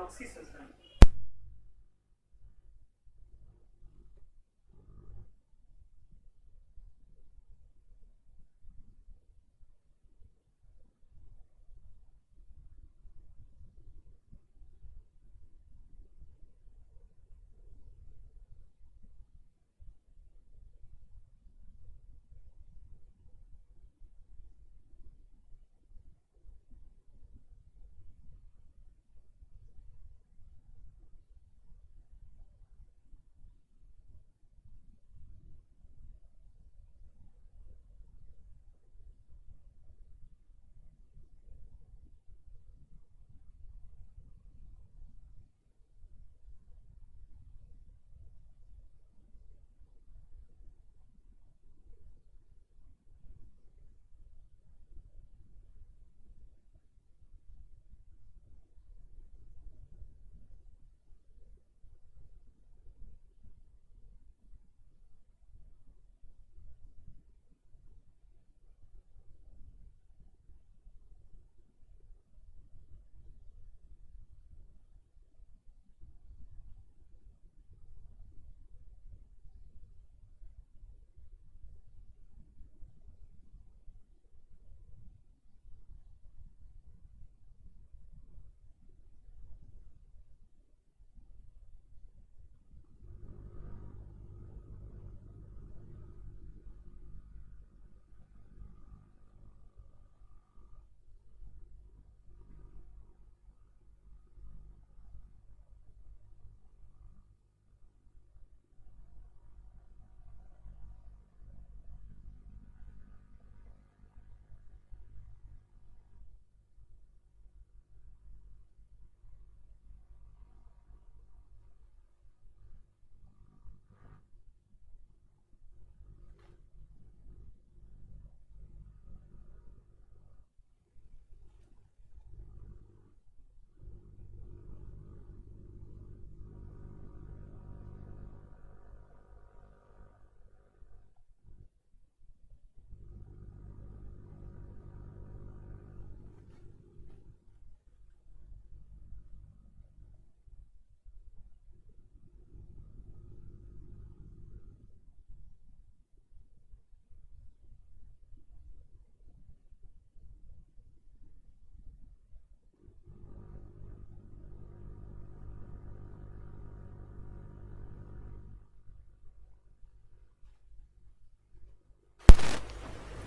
hydroxysulfide.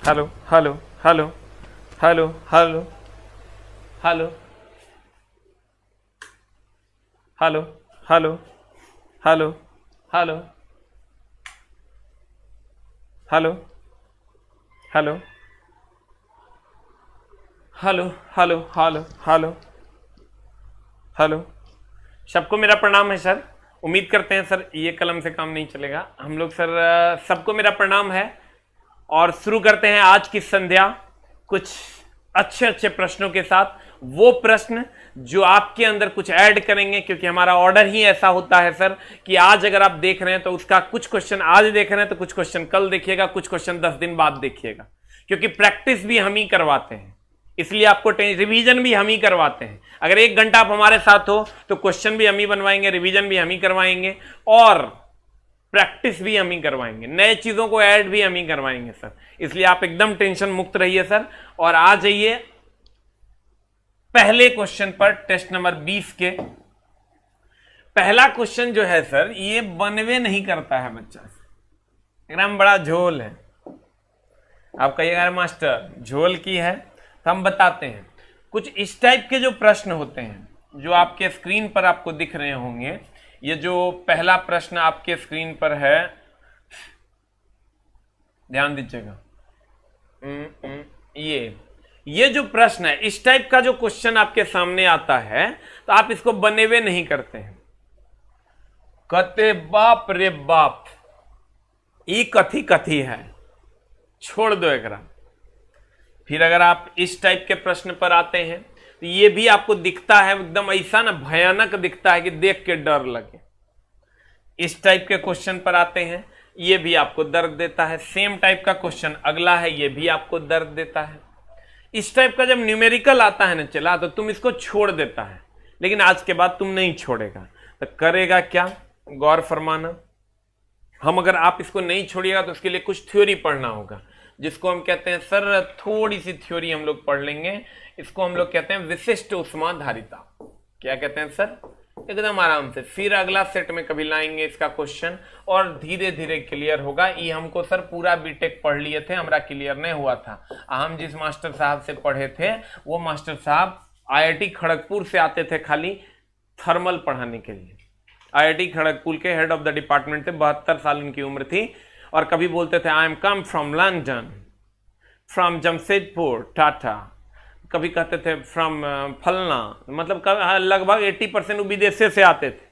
Hello hello hello hello hello hello hello hello hello hello hello hello hello hello hello hello hello. सबको मेरा प्रणाम है sir. उम्मीद करते हैं सर ये कलम से काम नहीं चलेगा। हम लोग सर सबको मेरा प्रणाम है और शुरू करते हैं आज की संध्या कुछ अच्छे अच्छे प्रश्नों के साथ। वो प्रश्न जो आपके अंदर कुछ ऐड करेंगे, क्योंकि हमारा ऑर्डर ही ऐसा होता है सर कि आज अगर आप देख रहे हैं तो उसका कुछ क्वेश्चन आज देख रहे हैं तो कुछ क्वेश्चन कल देखिएगा, कुछ क्वेश्चन 10 दिन बाद देखिएगा, क्योंकि प्रैक्टिस भी हम ही करवाते हैं, इसलिए आपको रिवीजन भी हम ही करवाते हैं। अगर 1 घंटा आप हमारे साथ हो तो क्वेश्चन भी हम ही बनवाएंगे, रिवीजन भी हम ही करवाएंगे और प्रैक्टिस भी हम ही करवाएंगे, नए चीजों को ऐड भी हम ही करवाएंगे सर। इसलिए आप एकदम टेंशन मुक्त रहिए सर। और आ जाइए पहले क्वेश्चन पर, टेस्ट नंबर 20 के पहला क्वेश्चन जो है सर ये बनवे नहीं करता है बच्चा से, एकदम बड़ा झोल है। आप कहिएगा मास्टर झोल की है, तो हम बताते हैं कुछ इस टाइप के जो प्रश्न होते हैं जो आपके स्क्रीन पर आपको दिख रहे होंगे। ये जो पहला प्रश्न आपके स्क्रीन पर है, ध्यान दीजिएगा, ये जो प्रश्न है इस टाइप का जो क्वेश्चन आपके सामने आता है तो आप इसको बने हुए नहीं करते हैं। कहते बाप रे बाप ये कथी कथी है, छोड़ दो एकरा। फिर अगर आप इस टाइप के प्रश्न पर आते हैं तो ये भी आपको दिखता है एकदम ऐसा ना भयानक दिखता है कि देख के डर लगे। इस टाइप के क्वेश्चन पर आते हैं, ये भी आपको दर्द देता है। सेम टाइप का क्वेश्चन अगला है, ये भी आपको दर्द देता है। इस टाइप का जब न्यूमेरिकल आता है ना चला तो तुम इसको छोड़ देता है, लेकिन आज के बाद तुम नहीं छोड़ेगा। तो करेगा क्या, गौर फरमाना। हम अगर आप इसको नहीं छोड़िएगा तो उसके लिए कुछ थ्योरी पढ़ना होगा, जिसको हम कहते हैं सर, थोड़ी सी थ्योरी हम लोग पढ़ लेंगे। इसको हम लोग कहते हैं विशिष्ट उष्माधारिता। क्या कहते हैं सर, एकदम आराम से, फिर अगला सेट में कभी लाएंगे इसका क्वेश्चन और धीरे धीरे क्लियर होगा। ये हमको सर पूरा बीटेक पढ़ लिए थे, हमारा क्लियर नहीं हुआ था। हम जिस मास्टर साहब से पढ़े थे वो मास्टर साहब IIT खड़गपुर से आते थे खाली थर्मल पढ़ाने के लिए। IIT खड़गपुर के हेड ऑफ द डिपार्टमेंट थे, 72 साल उनकी उम्र थी, और कभी बोलते थे I am come from London, from Jamshedpur Tata, कभी कहते थे फ्रॉम फलना, मतलब लगभग 80% वो विदेशे से आते थे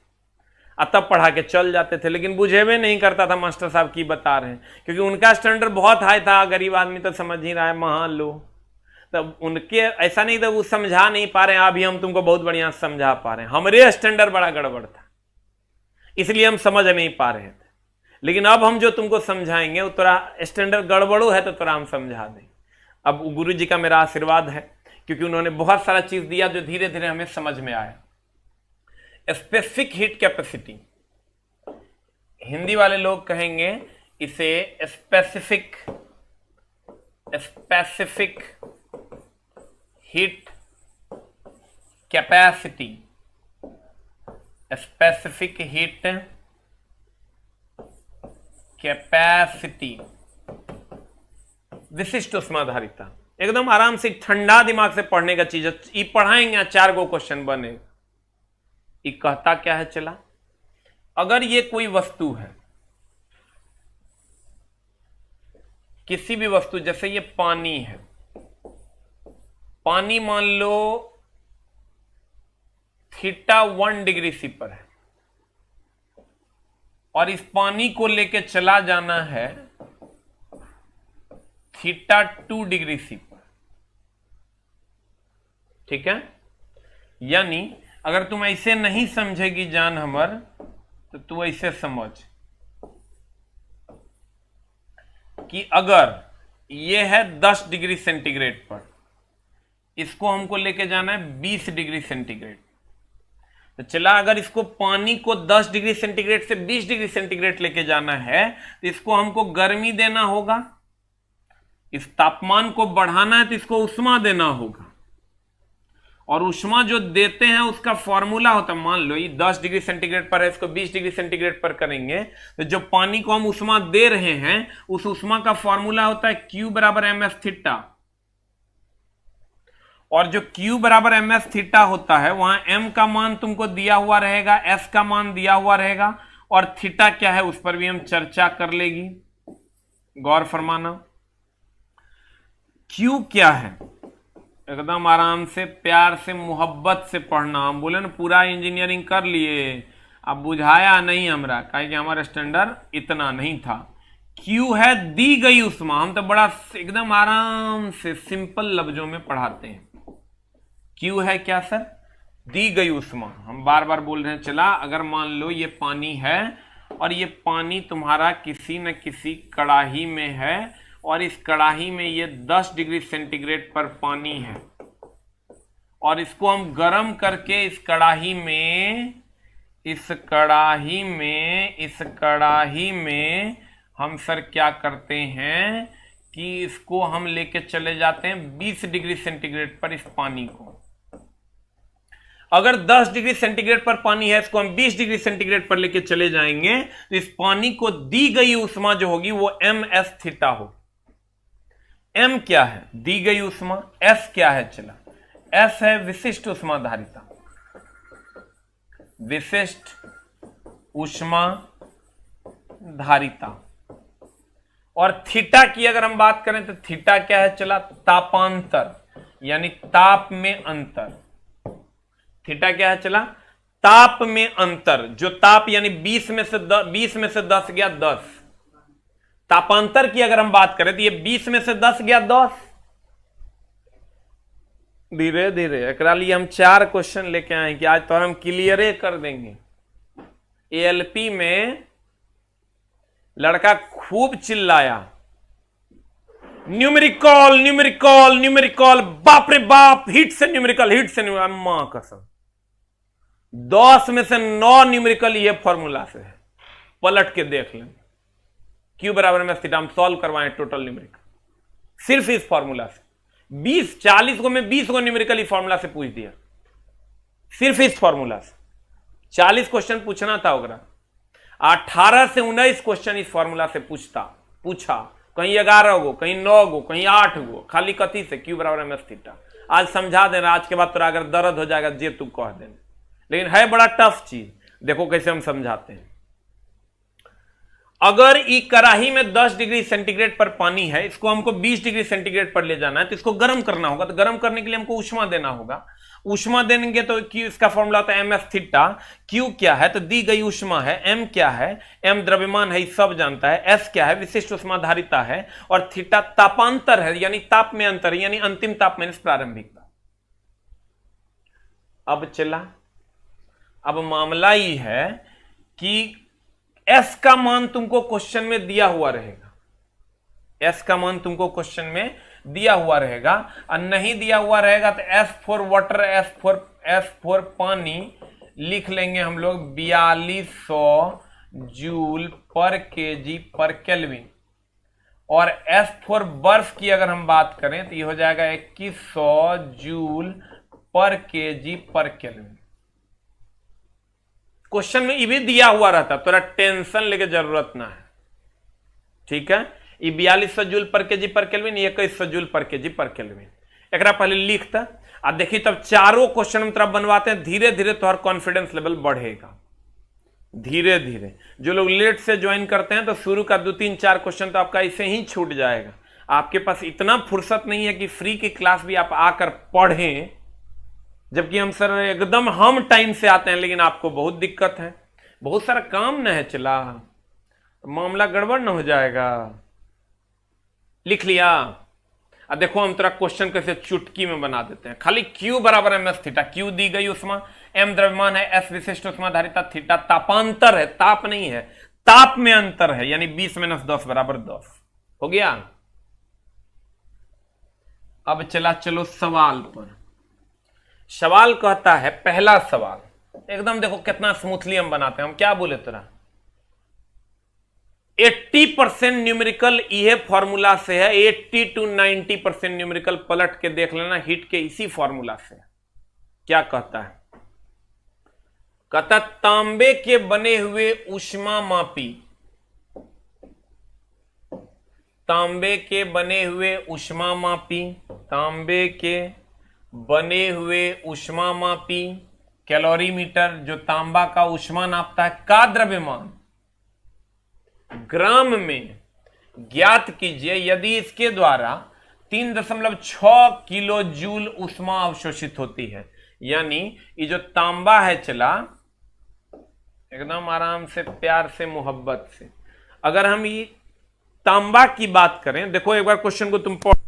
और तब पढ़ा के चल जाते थे। लेकिन बुझे में नहीं करता था मास्टर साहब की बता रहे हैं, क्योंकि उनका स्टैंडर्ड बहुत हाई था। गरीब आदमी तो समझ ही रहा है, मान लो तब उनके ऐसा नहीं था वो समझा नहीं पा रहे हैं, अभी हम तुमको बहुत बढ़िया समझा पा रहे हैं। हमारे स्टैंडर्ड बड़ा गड़बड़ था, इसलिए हम समझ नहीं पा रहे थे। लेकिन अब हम जो तुमको समझाएंगे वो थोड़ा स्टैंडर्ड गड़बड़ो है तो थोड़ा हम समझा दें। अब गुरु जी का मेरा आशीर्वाद है, क्योंकि उन्होंने बहुत सारा चीज दिया जो धीरे धीरे हमें समझ में आया। स्पेसिफिक हीट कैपेसिटी, हिंदी वाले लोग कहेंगे इसे specific heat capacity, specific heat capacity, विशिष्ट उष्माधारिता। एकदम आराम से ठंडा दिमाग से पढ़ने का चीज है। ये पढ़ाएंगे 4 गो क्वेश्चन बनेगा। ये कहता क्या है, चला, अगर ये कोई वस्तु है, किसी भी वस्तु, जैसे ये पानी है, पानी मान लो θ1 डिग्री सी पर है, और इस पानी को लेके चला जाना है θ2 डिग्री सी पर, ठीक है। यानी अगर तुम ऐसे नहीं समझेगी जान हमर, तो तू ऐसे समझ कि अगर ये है 10 डिग्री सेंटीग्रेड पर, इसको हमको लेके जाना है 20 डिग्री सेंटीग्रेड। तो चला, अगर इसको पानी को 10 डिग्री सेंटीग्रेड से 20 डिग्री सेंटीग्रेड लेके जाना है तो इसको हमको गर्मी देना होगा, इस तापमान को बढ़ाना है तो इसको उष्मा देना होगा। और उष्मा जो देते हैं उसका फॉर्मूला होता है, मान लो ये 10 डिग्री सेंटीग्रेड पर है, इसको 20 डिग्री सेंटीग्रेड पर करेंगे तो जो पानी को हम उष्मा दे रहे हैं उस उष्मा का फॉर्मूला होता है Q बराबर mf थीटा। और जो Q बराबर mf थीटा होता है वहां m का मान तुमको दिया हुआ रहेगा, s का मान दिया हुआ रहेगा, और थीटा क्या है उस पर भी हम चर्चा कर लेगी। गौर फरमाना, Q क्या है, एकदम आराम से, प्यार से, मोहब्बत से पढ़ना। हम बोले ना पूरा इंजीनियरिंग कर लिए, अब बुझाया नहीं हमरा, काहे कि हमारा स्टैंडर्ड इतना नहीं था। Q है दी गई उष्मा, हम तो बड़ा एकदम आराम से सिंपल लफ्जों में पढ़ाते हैं। Q है क्या सर, दी गई उष्मा। हम बार बार बोल रहे हैं, चला अगर मान लो ये पानी है और ये पानी तुम्हारा किसी न किसी कड़ाही में है, और इस कड़ाही में ये 10 डिग्री सेंटीग्रेड पर पानी है, और इसको हम गर्म करके इस कड़ाही में हम सर क्या करते हैं कि इसको हम लेके चले जाते हैं 20 डिग्री सेंटीग्रेड पर इस पानी को। अगर 10 डिग्री सेंटीग्रेड पर पानी है, इसको हम 20 डिग्री सेंटीग्रेड पर लेके चले जाएंगे तो इस पानी को दी गई उष्मा जो होगी वो ms थीटा होगी। m क्या है, दी गई उष्मा, s क्या है, चला s है विशिष्ट उष्माधारिता, विशिष्ट उष्माधारिता। और थीटा की अगर हम बात करें तो थीटा क्या है, चला तापांतर, यानी ताप में अंतर। थीटा क्या है, चला ताप में अंतर, जो ताप यानी 20 में से 10 गया 10। तापांतर की अगर हम बात करें तो ये 20 में से 10 गया 10। धीरे धीरे एकरा लिए हम 4 क्वेश्चन लेके आए कि आज तो हम क्लियर कर देंगे। ALP में लड़का खूब चिल्लाया, न्यूमेरिकल न्यूमेरिकल न्यूमेरिकल, बाप रे बाप, हिट से न्यूमेरिकल, हिट से न्यूमेरिकल। मां कसम, 10 में से 9 न्यूमेरिकल ये फॉर्मूला से है, पलट के देख लें। क्यू बराबर में थीटा हम सॉल्व करवाएं टोटल न्यूमेरिकल सिर्फ इस फॉर्मूला से। 40 को मैं 20 को न्यूमेरिकल इस फॉर्मूला से पूछ दिया, सिर्फ इस फॉर्मूला से 40 क्वेश्चन पूछना था होगा। 18 से 19 क्वेश्चन इस फॉर्मूला से पूछा, कहीं 11 गो, कहीं 9 गो, कहीं 8 गो, खाली कथी से क्यू बराबर में थीटा। आज समझा देना, आज के बाद तोरा अगर दर्द हो जाएगा जे तू कह देना, लेकिन है बड़ा टफ चीज। देखो कैसे हम समझाते हैं। अगर ई कढ़ाई में 10 डिग्री सेंटीग्रेड पर पानी है, इसको हमको 20 डिग्री सेंटीग्रेड पर ले जाना है, तो इसको गर्म करना होगा। तो गर्म करने के लिए हमको ऊष्मा देना होगा। ऊष्मा देंगे तो क्यू, इसका फॉर्मूला होता है एम एस थीटा। क्यू क्या है, तो दी गई ऊष्मा है। एम क्या है, एम द्रव्यमान है, सब जानता है। एस क्या है, विशिष्ट ऊष्माधारिता है। और थीटा तापांतर है, यानी ताप में अंतर, यानी अंतिम ताप माइनस प्रारंभिक ताप। अब चला, अब मामला ही है कि एस का मान तुमको क्वेश्चन में दिया हुआ रहेगा। एस का मान तुमको क्वेश्चन में दिया हुआ रहेगा, और नहीं दिया हुआ रहेगा तो S for water, S for पानी लिख लेंगे हम लोग 4200 जूल पर केजी पर केल्विन। और एस फॉर बर्फ की अगर हम बात करें तो ये हो जाएगा 2100 जूल पर केजी पर केल्विन। क्वेश्चन में ये भी दिया हुआ रहता, तोरा टेंशन लेके जरूरत ना है, ठीक है। ये 4200 जूल पर केजी पर केल्विन, 2100 जूल पर केजी पर केल्विन। एक पहले लिखता आ देखी, तब चारों क्वेश्चन हम तरफ बनवाते हैं। धीरे धीरे तुम्हारा कॉन्फिडेंस लेवल बढ़ेगा, धीरे धीरे। जो लोग लेट से ज्वाइन करते हैं तो शुरू का 2-3-4 क्वेश्चन तो आपका ऐसे ही छूट जाएगा। आपके पास इतना फुर्सत नहीं है कि फ्री की क्लास भी आप आकर पढ़ें, जबकि हम सर एकदम हम टाइम से आते हैं, लेकिन आपको बहुत दिक्कत है, बहुत सारा काम न है, चला मामला गड़बड़ न हो जाएगा। लिख लिया। अब देखो हम तेरा क्वेश्चन कैसे चुटकी में बना देते हैं। खाली क्यू बराबर एम एस थीटा, क्यू दी गई उष्मा, एम द्रव्यमान है, एस विशिष्ट ऊष्माधारिता, थीटा तापांतर है, ताप नहीं है, ताप में अंतर है, यानी 20 - 10 बराबर 10 हो गया। अब चलो सवाल पर। सवाल कहता है, पहला सवाल एकदम देखो कितना स्मूथली हम बनाते हैं। हम क्या बोले तेरा 80% न्यूमेरिकल ये फॉर्मूला से है। 80 to 90% न्यूमेरिकल पलट के देख लेना, हिट के इसी फॉर्मूला से। क्या कहता है, कहता तांबे के बने हुए ऊष्मा मापी, तांबे के बने हुए ऊष्मा मापी, तांबे के बने हुए ऊष्मा मापी कैलोरीमीटर, जो तांबा का ऊष्मा नापता है, का द्रव्यमान ग्राम में ज्ञात कीजिए यदि इसके द्वारा 3.6 किलो जूल ऊष्मा अवशोषित होती है। यानी ये जो तांबा है, चला एकदम आराम से, प्यार से, मोहब्बत से, अगर हम ये तांबा की बात करें, देखो एक बार क्वेश्चन को तुम पढ़।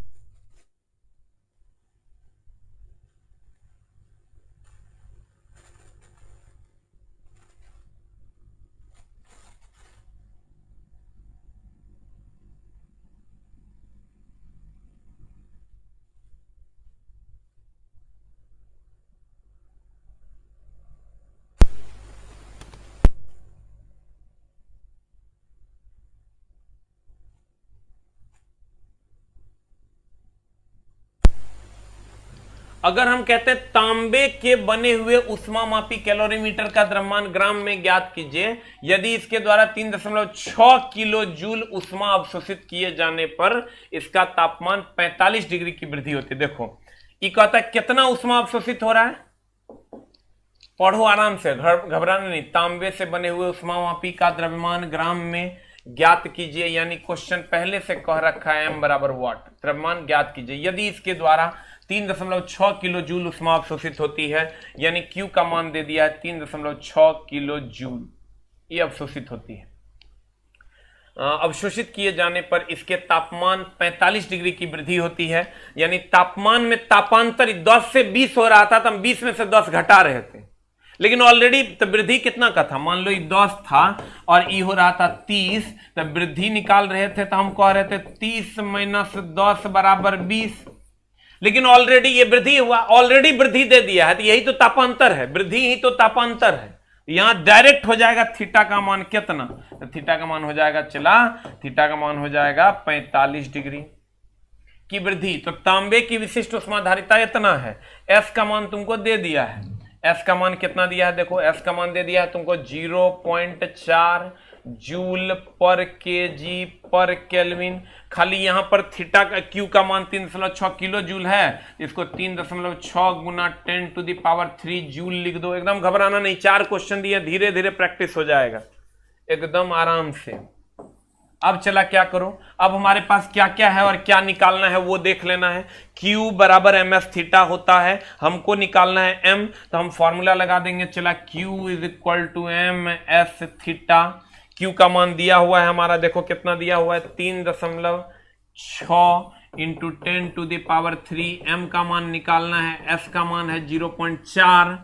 अगर हम कहते हैं तांबे के बने हुए ऊष्मामापी कैलोरीमीटर का द्रव्यमान ग्राम में ज्ञात कीजिए यदि इसके द्वारा 3.6 किलो जूल ऊष्मा अवशोषित किए जाने पर इसका तापमान 45 डिग्री की वृद्धि होती है। देखो ये कहता है कितना ऊष्मा अवशोषित हो रहा है, पढ़ो आराम से, घबराना नहीं। तांबे से बने हुए ऊष्मामापी का द्रव्यमान ग्राम में ज्ञात कीजिए, यानी क्वेश्चन पहले से कह रखा है m बराबर वाट, द्रव्यमान ज्ञात कीजिए यदि इसके द्वारा 3.6 किलो जूल ऊष्मा अवशोषित होती है, यानी Q का मान दे दिया है 3.6 किलो जूल, ये अवशोषित होती है। अवशोषित किए जाने पर इसके तापमान 45 डिग्री की वृद्धि होती है, यानी तापमान में तापांतर 10 से 20 हो रहा था, तो हम 20 में से 10 घटा रहे थे, लेकिन ऑलरेडी तो वृद्धि कितना का था, मान लो 10 था और ये हो रहा था 30, तो वृद्धि निकाल रहे थे, तो हम कह रहे थे 30 - 10 बराबर 20। लेकिन ऑलरेडी ये वृद्धि हुआ, ऑलरेडी वृद्धि दे दिया है, तो यही तो तापांतर है, वृद्धि ही तो तापांतर है। यहां डायरेक्ट हो जाएगा थीटा का मान कितना, तो थीटा का मान हो जाएगा, चला थीटा का मान हो जाएगा 45 डिग्री की वृद्धि। तो तांबे की विशिष्ट उष्माधारिता इतना है, एस का मान तुमको दे दिया है, एस का मान कितना दिया है, देखो एस का मान दे दिया है तुमको 0.4 जूल पर केजी पर केल्विन। खाली यहां पर थीटा का क्यू का मान 3.6 किलो जूल है, इसको 3.6 गुना 10⁻³ जूल लिख दो। एकदम घबराना नहीं, 4 क्वेश्चन दिए, धीरे धीरे प्रैक्टिस हो जाएगा एकदम आराम से। अब चला क्या करो, अब हमारे पास क्या क्या है और क्या निकालना है वो देख लेना है। Q बराबर mf थीटा होता है, हमको निकालना है m, तो हम फॉर्मूला लगा देंगे। चला Q is equal to M S theta. Q का मान दिया हुआ है हमारा, देखो कितना दिया हुआ है 3.6 इंटू 10⁻³ m का मान निकालना है, s का मान है 0.4,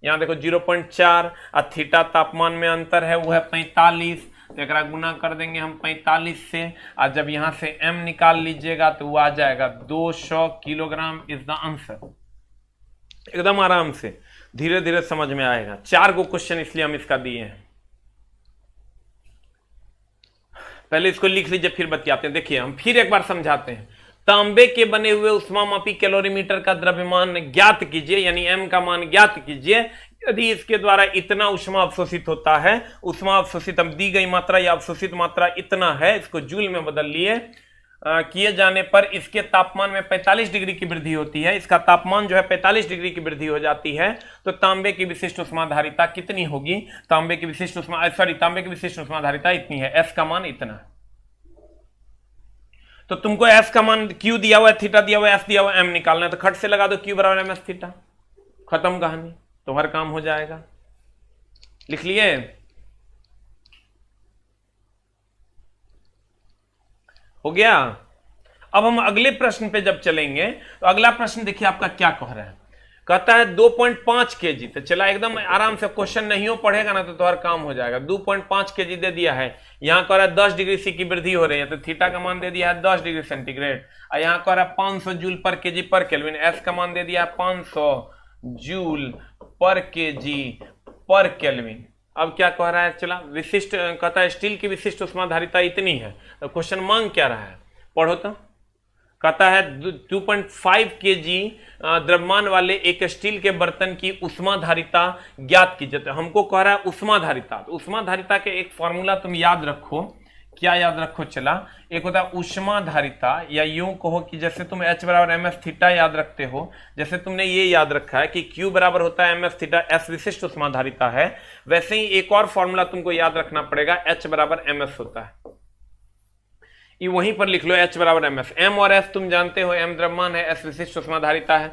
यहां देखो 0.4 और थीटा तापमान में अंतर है वो है 45, तो एक गुना कर देंगे हम 45 से, और जब यहां से m निकाल लीजिएगा तो वो आ जाएगा 200 किलोग्राम इज द आंसर। एकदम आराम से धीरे धीरे समझ में आएगा। 4 गो क्वेश्चन इसलिए हम इसका दिए हैं। पहले इसको लिख लीजिए फिर बतियाते हैं। देखिए हम फिर एक बार समझाते हैं। तांबे के बने हुए उष्मामापी कैलोरीमीटर का द्रव्यमान ज्ञात कीजिए, यानी m का मान ज्ञात कीजिए। यदि इसके द्वारा इतना उष्मा अवशोषित होता है, उष्मा अवशोषित हम दी गई मात्रा या अवशोषित मात्रा इतना है, इसको जूल में बदल लिए, किए जाने पर इसके तापमान में 45 डिग्री की वृद्धि होती है, इसका तापमान जो है 45 डिग्री की वृद्धि हो जाती है, तो तांबे की विशिष्ट उष्माधारिता कितनी होगी? तांबे की विशिष्ट उष्माधारिता इतनी है, एस का मान इतना है। तो तुमको एस का मान क्यू दिया हुआ है, थीटा दिया हुआ है, एस दिया हुआ है, एम निकालना है, तो खट से लगा दो क्यू बराबर एम एस थीटा, खत्म कहानी, तुम्हारा काम हो जाएगा। लिख लिए? हो गया। अब हम अगले प्रश्न पे जब चलेंगे तो अगला प्रश्न देखिए आपका क्या कह रहा है, कहता है 2.5 केजी। तो चला एकदम आराम से, क्वेश्चन नहीं हो पढ़ेगा ना तो तुम्हारा काम हो जाएगा। 2.5 केजी दे दिया है, यहां कह रहा है 10 डिग्री सी की वृद्धि हो रही है, तो थीटा का मान दे दिया है 10 डिग्री सेंटीग्रेड, और यहां कह रहा है 500 जूल पर केजी पर केल्विन, एस का मान दे दिया है 500 जूल पर केजी पर केल्विन। अब क्या कह रहा है, चला विशिष्ट, कहता है स्टील की विशिष्ट उष्माधारिता इतनी है, तो क्वेश्चन मांग क्या रहा है, पढ़ो तो। कहता है 2.5 केजी द्रव्यमान वाले एक स्टील के बर्तन की उष्माधारिता ज्ञात कीजिए। तो हमको कह रहा है उष्माधारिता, तो उष्माधारिता के एक फॉर्मूला तुम याद रखो। क्या याद रखो, चला एक होता है उष्माधारिता, या यूं कहो कि जैसे तुम H बराबर एम एस थीटा याद रखते हो, जैसे तुमने ये याद रखा है कि Q बराबर होता है एम एस थीटा, S विशिष्ट उष्माधारिता है, वैसे ही एक और फॉर्मूला तुमको याद रखना पड़ेगा, H बराबर एम एस होता है, ये वहीं पर लिख लो, H बराबर एम एस। M और S तुम जानते हो, M द्रव्यमान है, S विशिष्ट उष्माधारिता है,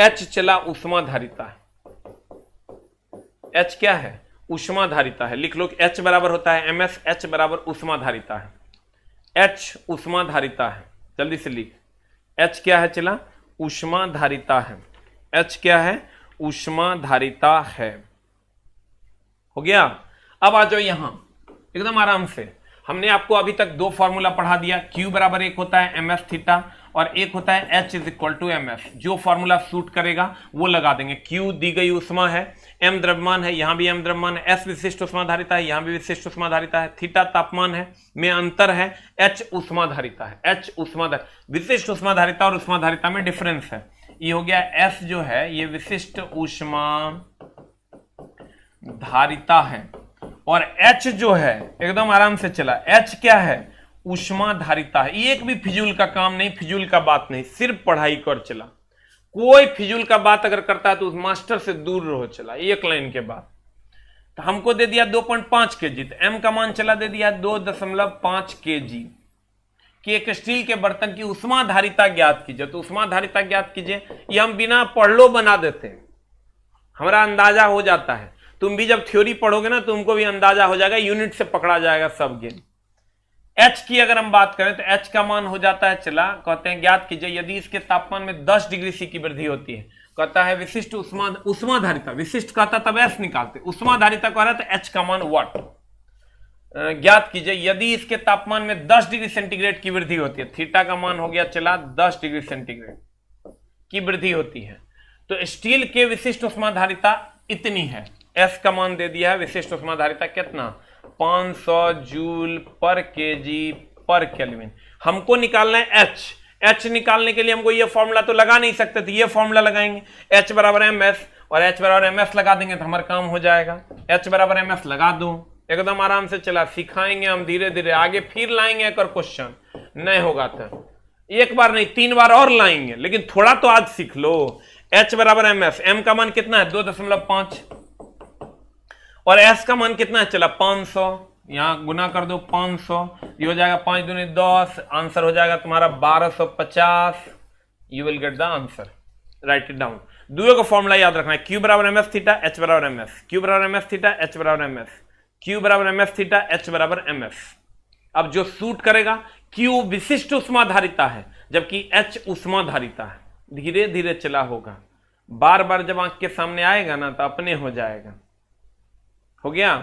H चला उष्माधारिता है, H क्या है, उष्माधारिता है। लिख लो कि H बराबर होता है एम एस, H बराबर उष्माधारिता है, H उष्माधारिता है, जल्दी से लिख। H क्या है, चला उष्माधारिता है, H क्या है, उष्माधारिता है। हो गया। अब आ जाओ यहां एकदम आराम से। हमने आपको अभी तक 2 फॉर्मूला पढ़ा दिया, Q बराबर एक होता है एम एस थीटा और एक होता है H is equal to M S. जो फॉर्मूला सूट करेगा वो लगा देंगे। Q दी गई उष्मा है, M द्रव्यमान है, यहां भी M द्रव्यमान है, S विशिष्ट उष्माधारिता है, यहां भी विशिष्ट उष्माधारिता है, थीटा तापमान है में अंतर है, H उष्माधारिता है, H उष्माधारिता, विशिष्ट उष्माधारिता और उष्माधारिता में डिफरेंस है। ये हो गया S जो है ये विशिष्ट उष्माधारिता है, और H जो है एकदम आराम से चला, H क्या है, उष्माधारिता है। ये एक भी फिजूल का काम नहीं, फिजूल का बात नहीं, सिर्फ पढ़ाई कर चला। कोई फिजूल का बात अगर करता है तो उस मास्टर से दूर रहो, चला एक लाइन के बाद। तो हमको दे दिया 2.5 केजी, तो M का मान चला दे दिया 2.5 केजी कि एक स्टील के बर्तन की उष्माधारिता ज्ञात कीजिए। तो उष्माधारिता ज्ञात कीजिए, ये हम बिना पढ़ बना देते हैं, हमारा अंदाजा हो जाता है। तुम भी जब थ्योरी पढ़ोगे ना तुमको भी अंदाजा हो जाएगा, यूनिट से पकड़ा जाएगा सब गेम। H की अगर हम बात करें तो H का मान हो जाता है, चला कहते हैं ज्ञात कीजिए यदि इसके तापमान में 10 डिग्री सी की वृद्धि होती है। कहता है विशिष्ट उष्माधारिता, विशिष्ट कहता तब S निकालते, उष्माधारिता कह रहा है तो H का मान वाट, ज्ञात कीजिए यदि इसके तापमान में 10 डिग्री सेंटीग्रेड की वृद्धि होती है। थीटा का मान हो गया चला 10 डिग्री सेंटीग्रेड की वृद्धि होती है तो स्टील के विशिष्ट उष्माधारिता इतनी है। एस का मान दे दिया है, विशिष्ट उष्माधारिता कितना 500 जूल पर केजी पर केल्विन। हमको निकालना है एच। एच निकालने के लिए हमको ये फॉर्मूला तो लगा नहीं सकते थे, ये फॉर्मूला लगाएंगे एच बराबर एम एस, और एच बराबर एम एस लगा देंगे तो हमारा काम हो जाएगा। एच बराबर एम एस लगा दो, एकदम आराम से चला। सिखाएंगे हम धीरे धीरे आगे, फिर लाएंगे एक और क्वेश्चन, नहीं होगा तो एक बार नहीं 3 बार और लाएंगे, लेकिन थोड़ा तो आज सीख लो। एच बराबर एम एस, एम का मान कितना है 2.5 और एस का मान कितना है चला 500, यहां गुना कर दो 500, ये हो जाएगा 5 दूनी 10, आंसर हो जाएगा तुम्हारा 1250। You will get the answer, right it down. दुए का फॉर्मूला याद रखना है, क्यू बराबर एम एस थीटा एच बराबर एम एस, क्यू बराबर एम एस थीटा एच बराबर एम एस, क्यू बराबर एम एस थीटा एच बराबर एम एस। अब जो सूट करेगा, क्यू विशिष्ट उष्माधारिता है जबकि एच उष्माधारिता है। धीरे धीरे चला होगा, बार बार जब आंख के सामने आएगा ना तो अपने हो जाएगा। हो गया।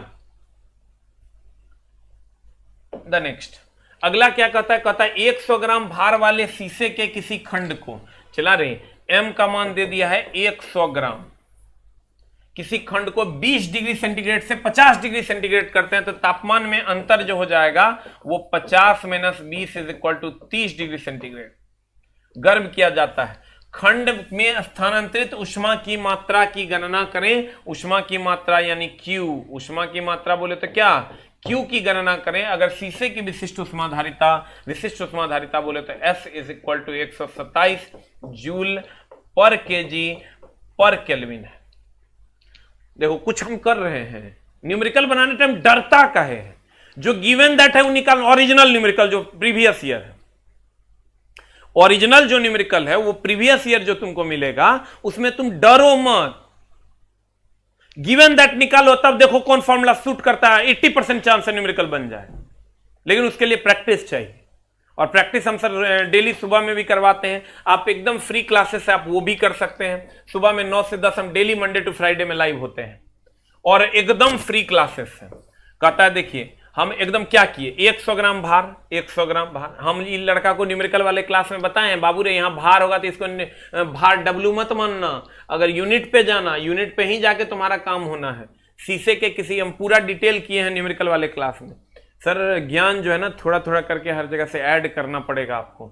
द नेक्स्ट अगला क्या कहता है, कहता है 100 ग्राम भार वाले शीशे के किसी खंड को, चला रहे एम का मान दे दिया है 100 ग्राम, किसी खंड को 20 डिग्री सेंटीग्रेड से 50 डिग्री सेंटीग्रेड करते हैं तो तापमान में अंतर जो हो जाएगा वो 50 - 20 = 30 डिग्री सेंटीग्रेड गर्म किया जाता है। खंड में स्थानांतरित उष्मा की मात्रा की गणना करें। उष्मा की मात्रा यानी Q, उष्मा की मात्रा बोले तो क्या Q की गणना करें। अगर शीशे की विशिष्ट उष्माधारिता बोले तो S = 127 जूल पर केजी पर केल्विन है। देखो कुछ हम कर रहे हैं, न्यूमेरिकल बनाने टाइम डरता का है, जो गिवन दैट है वो निकाल। ओरिजिनल न्यूमेरिकल जो प्रीवियस ईयर है, ओरिजिनल जो न्यूमेरिकल है वो प्रीवियस ईयर जो तुमको मिलेगा उसमें तुम डरो मत। गिवन दैट निकालो तब देखो कौन फॉर्मूला सूट करता है। 80% चांस है न्यूमेरिकल बन जाए, लेकिन उसके लिए प्रैक्टिस चाहिए। और प्रैक्टिस हम सर डेली सुबह में भी करवाते हैं। आप एकदम फ्री क्लासेस है, आप वो भी कर सकते हैं। सुबह में 9 से 10 हम डेली मंडे टू फ्राइडे में लाइव होते हैं और एकदम फ्री क्लासेस है। कहता है देखिए हम एकदम क्या किए, 100 ग्राम भार, 100 ग्राम भार। हम ये लड़का को न्यूमेरिकल वाले क्लास में बताए हैं, बाबू रे यहाँ भार होगा तो इसको भार डब्लू मत मानना, अगर यूनिट पे जाना, यूनिट पे ही जाके तुम्हारा काम होना है। शीशे के किसी हम पूरा डिटेल किए हैं न्यूमेरिकल वाले क्लास में। सर ज्ञान जो है ना थोड़ा थोड़ा करके हर जगह से ऐड करना पड़ेगा आपको।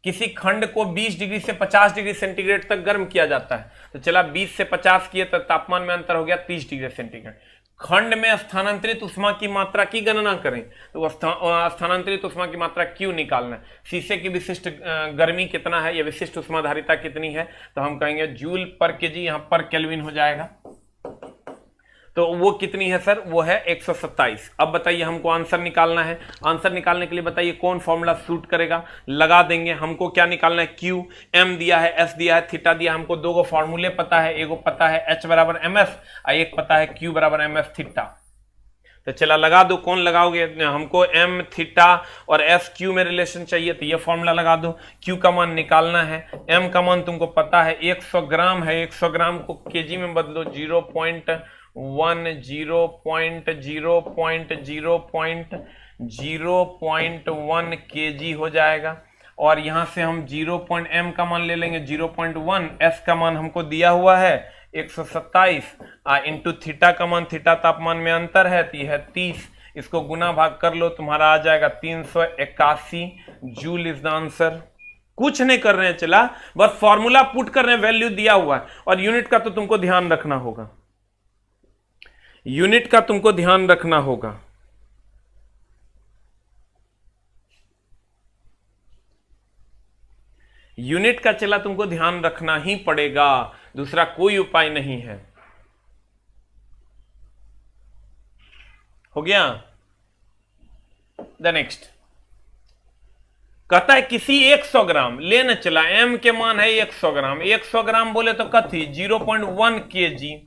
किसी खंड को 20 डिग्री से 50 डिग्री सेंटीग्रेड तक गर्म किया जाता है तो चला 20 से 50 किए तो तापमान में अंतर हो गया 30 डिग्री सेंटीग्रेड। खंड में स्थानांतरित उष्मा की मात्रा की गणना करें तो स्थानांतरित उष्मा की मात्रा क्यों निकालना है। शीशे की विशिष्ट गर्मी कितना है या विशिष्ट उष्माधारिता कितनी है तो हम कहेंगे जूल पर केजी, यहां पर केल्विन हो जाएगा। तो वो कितनी है सर, वो है 127। अब बताइए हमको आंसर निकालना है। आंसर निकालने के लिए बताइए कौन फॉर्मूला सूट करेगा, लगा देंगे। हमको क्या निकालना है, Q, M दिया है, S दिया है, थीटा दिया। हमको दो गो फॉर्मूले पता है, एक पता है H बराबर MS और एक पता है Q बराबर MS थीटा। तो चला लगा दो, कौन लगाओगे, हमको M थीटा और S Q में रिलेशन चाहिए तो ये फॉर्मूला लगा दो। Q का मान निकालना है, M का मान तुमको पता है 100 ग्राम है, 100 ग्राम को केजी में बदलो 0.1 0.1 केजी हो जाएगा। और यहां से हम M का मान ले लेंगे 0.1, S का मान हमको दिया हुआ है 127 इंटू थीटा का मान, थीटा तापमान में अंतर है तो यह है 30। इसको गुना भाग कर लो, तुम्हारा आ जाएगा 381 जूल इज द आंसर। कुछ नहीं कर रहे हैं, चला बस फॉर्मूला पुट कर रहे हैं, वैल्यू दिया हुआ है। और यूनिट का तो तुमको ध्यान रखना होगा, यूनिट का तुमको ध्यान रखना होगा। यूनिट का चला तुमको ध्यान रखना ही पड़ेगा, दूसरा कोई उपाय नहीं है। हो गया। द नेक्स्ट कहता है किसी 100 ग्राम लेना, चला M के मान है 100 ग्राम, 100 ग्राम बोले तो कथी 0.1 केजी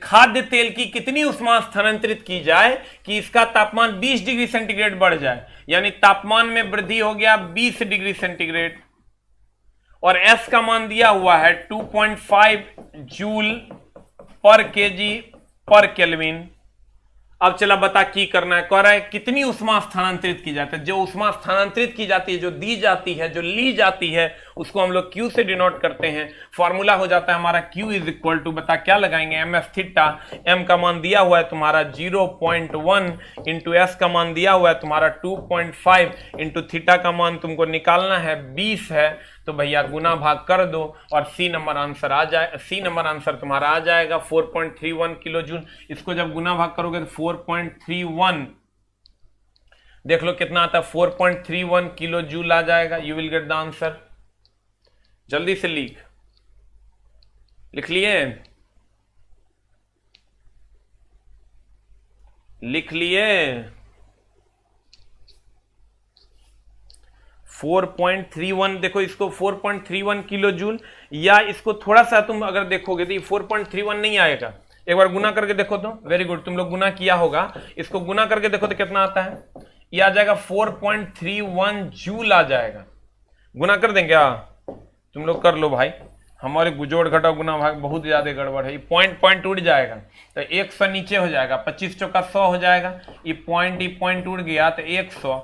खाद्य तेल की कितनी उष्मा स्थानांतरित की जाए कि इसका तापमान 20 डिग्री सेंटीग्रेड बढ़ जाए, यानी तापमान में वृद्धि हो गया 20 डिग्री सेंटीग्रेड। और S का मान दिया हुआ है 2.5 जूल पर केजी पर केल्विन। अब चला बता की करना है, कह रहा है कितनी उष्मा स्थानांतरित की जाती है। जो उष्मा स्थानांतरित की जाती है, जो दी जाती है, जो ली जाती है, उसको हम लोग Q से डिनोट करते हैं। फॉर्मूला हो जाता है हमारा Q इज इक्वल टू, बता क्या लगाएंगे, एम एस थीटा। एम का मान दिया हुआ है तुम्हारा 0.1 इंटू एस का मान दिया हुआ है तुम्हारा 2.5 इंटू थीटा का मान तुमको निकालना है 20 है, तो भैया गुना भाग कर दो और सी नंबर आंसर आ जाए, सी नंबर आंसर तुम्हारा आ जाएगा 4.31 किलो जूल। इसको जब गुना भाग करोगे तो 4.31 देख लो कितना आता है, 4.31 किलो जूल आ जाएगा। You will get the answer. जल्दी से लिख लिए, लिख लिए 4.31। देखो इसको 4.31 किलो जूल, या इसको थोड़ा सा तुम अगर देखोगे तो ये 4.31 नहीं आएगा। एक बार गुना करके देखो तो, वेरी गुड, तुम लोग गुना किया होगा। इसको गुना करके देखो तो कितना आता है, ये आ जाएगा 4.31 जूल आ जाएगा। गुना कर देंगे, तुम लोग कर लो भाई, हमारे गुजोड़ घटाओ गुना भाग बहुत ज्यादा गड़बड़ है। ये पॉइंट उड़ जाएगा तो 100 नीचे हो जाएगा, 25 चौका 100 हो जाएगा। ये पॉइंट उड़ गया तो 100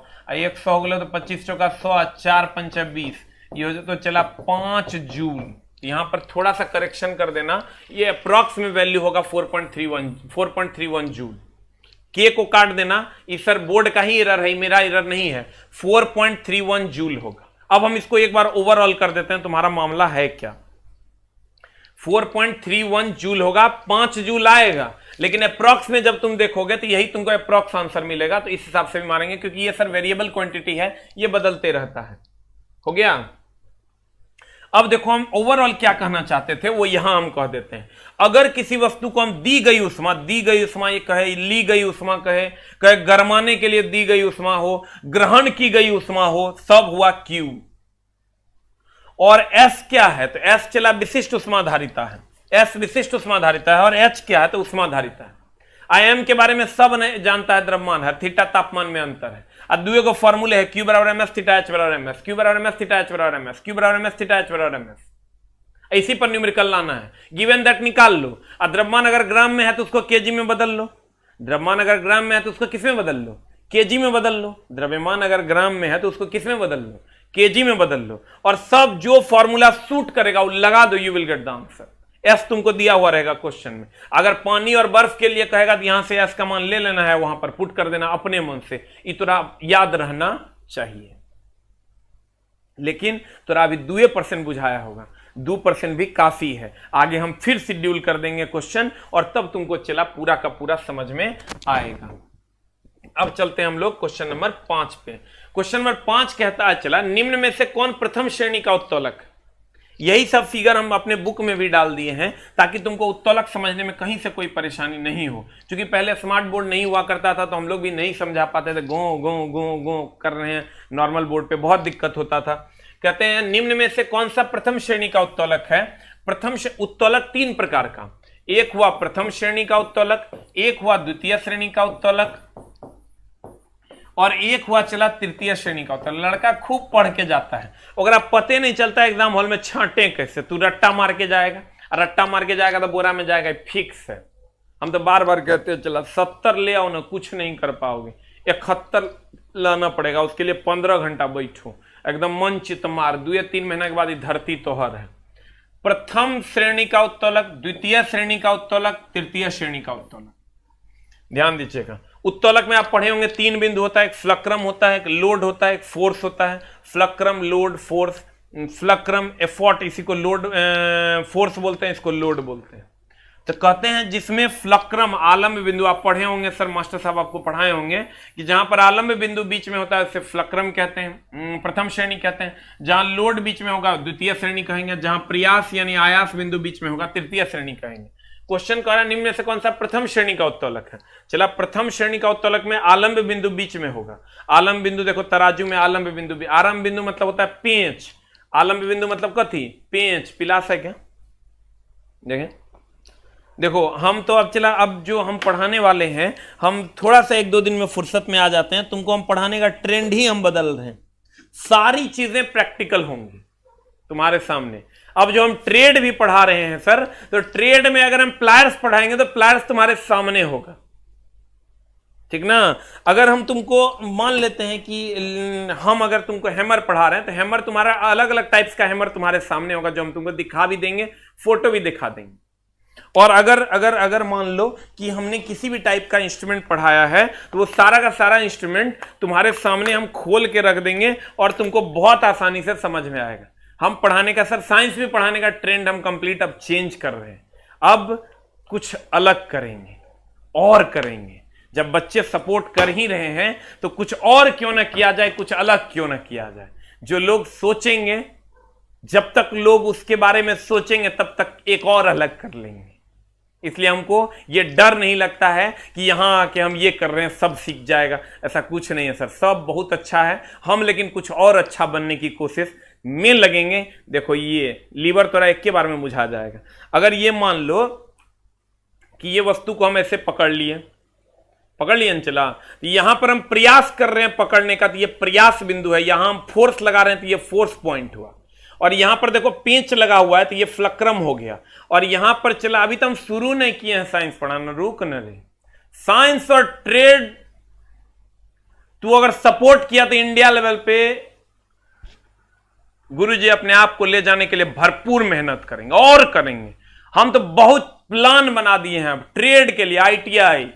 हो गया तो 25 चौका 100, 4 पंचा 20, ये हो जाए तो चला 5 जूल। यहां पर थोड़ा सा करेक्शन कर देना, ये अप्रॉक्स में वैल्यू होगा 4.31 जूल। के को काट देना, इस सर बोर्ड का ही एरर है, मेरा एरर नहीं है, 4.31 जूल होगा। अब हम इसको एक बार ओवरऑल कर देते हैं, तुम्हारा मामला है क्या। 4.31 जूल होगा, 5 जूल आएगा, लेकिन अप्रॉक्स में जब तुम देखोगे तो यही तुमको अप्रॉक्स आंसर मिलेगा। तो इस हिसाब से भी मारेंगे, क्योंकि ये सर वेरिएबल क्वांटिटी है, ये बदलते रहता है। हो गया। अब देखो हम ओवरऑल क्या कहना चाहते थे वो यहां हम कह देते हैं। अगर किसी वस्तु को हम दी गई उष्मा ये कहे, ली गई उष्मा कहे गरमाने के लिए दी गई उष्मा हो, ग्रहण की गई उष्मा हो, सब हुआ Q। और S क्या है, तो S चला विशिष्ट उष्माधारिता है, S विशिष्ट उष्माधारिता है, और H क्या है तो उष्माधारिता है। IM के बारे में सब जानता है, द्रव्यमान है, थीटा तापमान में अंतर है। द्वितीय को फॉर्मूले है Q बराबर MS थीटा H बराबर MS, Q बराबर MS थीटा H बराबर MS, Q बराबर MS थीटा H बराबर MS। इसी पर न्यूमेरिकल लाना है, गिवन दैट निकाल लो। द्रव्यमान अगर ग्राम में है तो उसको केजी में बदल लो, द्रव्यमान अगर ग्राम में है तो उसको किस में बदल लो, केजी में बदल लो। द्रव्यमान अगर ग्राम में है तो उसको किस में बदल लो, केजी में बदल लो, और सब जो फॉर्मूला सूट करेगा वो लगा दो, you will get the answer. S तुमको दिया हुआ रहेगा क्वेश्चन में। अगर पानी और बर्फ के लिए कहेगा तो यहां से एस का मान ले लेना है, वहां पर पुट कर देना अपने मन से, इतना याद रहना चाहिए। लेकिन तोरा अभी 2% बुझाया होगा, 2% भी काफी है। आगे हम फिर शेड्यूल कर देंगे क्वेश्चन, और तब तुमको चला पूरा का पूरा समझ में आएगा। अब चलते हैं हम लोग क्वेश्चन नंबर 5 पे। क्वेश्चन नंबर 5 कहता है, चला निम्न में से कौन प्रथम श्रेणी का उत्तोलक। यही सब फिगर हम अपने बुक में भी डाल दिए हैं ताकि तुमको उत्तोलक समझने में कहीं से कोई परेशानी नहीं हो। क्योंकि पहले स्मार्ट बोर्ड नहीं हुआ करता था तो हम लोग भी नहीं समझा पाते थे, गो गो गो गो कर रहे हैं, नॉर्मल बोर्ड पे बहुत दिक्कत होता था। कहते हैं निम्न में से कौन सा प्रथम श्रेणी का उत्तोलक है। प्रथम उत्तोलक 3 प्रकार का, एक हुआ प्रथम श्रेणी का उत्तोलक, एक हुआ द्वितीय श्रेणी का उत्तोलक, और एक हुआ चला तृतीय श्रेणी का उत्तोलक। लड़का खूब पढ़ के जाता है, अगर पते नहीं चलता एग्जाम हॉल में छांटे कैसे, तू रट्टा मार के जाएगा, और रट्टा मार के जाएगा तो बोरा में जाएगा, फिक्स है। हम तो बार बार कहते हैं चला 70 ले आओ ना, कुछ नहीं कर पाओगे, 71 लाना पड़ेगा, उसके लिए 15 घंटा बैठो, एकदम मन चित मार, 2-3 महीना के बाद धरती तोहर है। प्रथम श्रेणी का उत्तोलक, द्वितीय श्रेणी का उत्तोलक, तृतीय श्रेणी का उत्तोलक। ध्यान दीजिएगा, उत्तोलक में आप पढ़े होंगे 3 बिंदु होता है, एक फ्लक्रम होता है, एक लोड होता है, एक फोर्स होता है। फ्लक्रम, लोड, फोर्स। फ्लक्रम एफर्ट, इसी को लोड फोर्स बोलते हैं, इसको लोड बोलते हैं। तो कहते हैं जिसमें फ्लक्रम आलम्ब बिंदु, आप पढ़े होंगे, सर मास्टर साहब आपको पढ़ाए होंगे कि जहां पर आलम्ब बिंदु बीच में होता है उसे फ्लक्रम कहते हैं, प्रथम श्रेणी कहते हैं। जहां लोड बीच में होगा द्वितीय श्रेणी कहेंगे, जहां प्रयास यानी आयास बिंदु बीच में होगा तृतीय श्रेणी कहेंगे। क्वेश्चन कह रहा है निम्न में से कौन सा प्रथम श्रेणी का उत्तोलक है। चला प्रथम श्रेणी का उत्तोलक में आलम्ब बिंदु बीच में होगा। आलम्ब बिंदु देखो तराजू में आलम्ब बिंदु, आरंभ बिंदु मतलब होता है पेंच, आलम्ब बिंदु मतलब कथी, पेंच, पिलास है क्या, देखें। देखो हम तो अब चला, अब जो हम पढ़ाने वाले हैं, हम थोड़ा सा 1-2 दिन में फुर्सत में आ जाते हैं, तुमको हम पढ़ाने का ट्रेंड ही हम बदल रहे हैं, सारी चीजें प्रैक्टिकल होंगी तुम्हारे सामने। अब जो हम ट्रेड भी पढ़ा रहे हैं सर, तो ट्रेड में अगर हम प्लायर्स पढ़ाएंगे तो प्लायर्स तुम्हारे सामने होगा, ठीक ना। अगर हम तुमको मान लेते हैं कि हम अगर तुमको हैमर पढ़ा रहे हैं तो हैमर तुम्हारा अलग अलग टाइप्स का हैमर तुम्हारे सामने होगा, जो हम तुमको दिखा भी देंगे, फोटो भी दिखा देंगे। और अगर अगर अगर मान लो कि हमने किसी भी टाइप का इंस्ट्रूमेंट पढ़ाया है तो वो सारा का सारा इंस्ट्रूमेंट तुम्हारे सामने हम खोल के रख देंगे और तुमको बहुत आसानी से समझ में आएगा। हम पढ़ाने का सर साइंस में पढ़ाने का ट्रेंड हम कंप्लीट अब चेंज कर रहे हैं, अब कुछ अलग करेंगे और करेंगे। जब बच्चे सपोर्ट कर ही रहे हैं तो कुछ और क्यों ना किया जाए, कुछ अलग क्यों ना किया जाए। जो लोग सोचेंगे, जब तक लोग उसके बारे में सोचेंगे तब तक एक और अलग कर लेंगे। इसलिए हमको ये डर नहीं लगता है कि यहां आके हम ये कर रहे हैं सब सीख जाएगा, ऐसा कुछ नहीं है सर। सब बहुत अच्छा है, हम लेकिन कुछ और अच्छा बनने की कोशिश में लगेंगे। देखो ये लीवर थोड़ा एक के बारे में बुझा जाएगा। अगर ये मान लो कि ये वस्तु को हम ऐसे पकड़ लिए चला, तो यहां पर हम प्रयास कर रहे हैं पकड़ने का, तो ये प्रयास बिंदु है। यहां हम फोर्स लगा रहे हैं तो ये फोर्स पॉइंट हुआ। और यहां पर देखो पेंच लगा हुआ है तो ये फ्लक्रम हो गया। और यहां पर चला, अभी तो हम शुरू नहीं किए हैं साइंस पढ़ाना, रुक न रे। साइंस और ट्रेड तू अगर सपोर्ट किया तो इंडिया लेवल पे गुरुजी अपने आप को ले जाने के लिए भरपूर मेहनत करेंगे और करेंगे। हम तो बहुत प्लान बना दिए हैं अब ट्रेड के लिए। ITI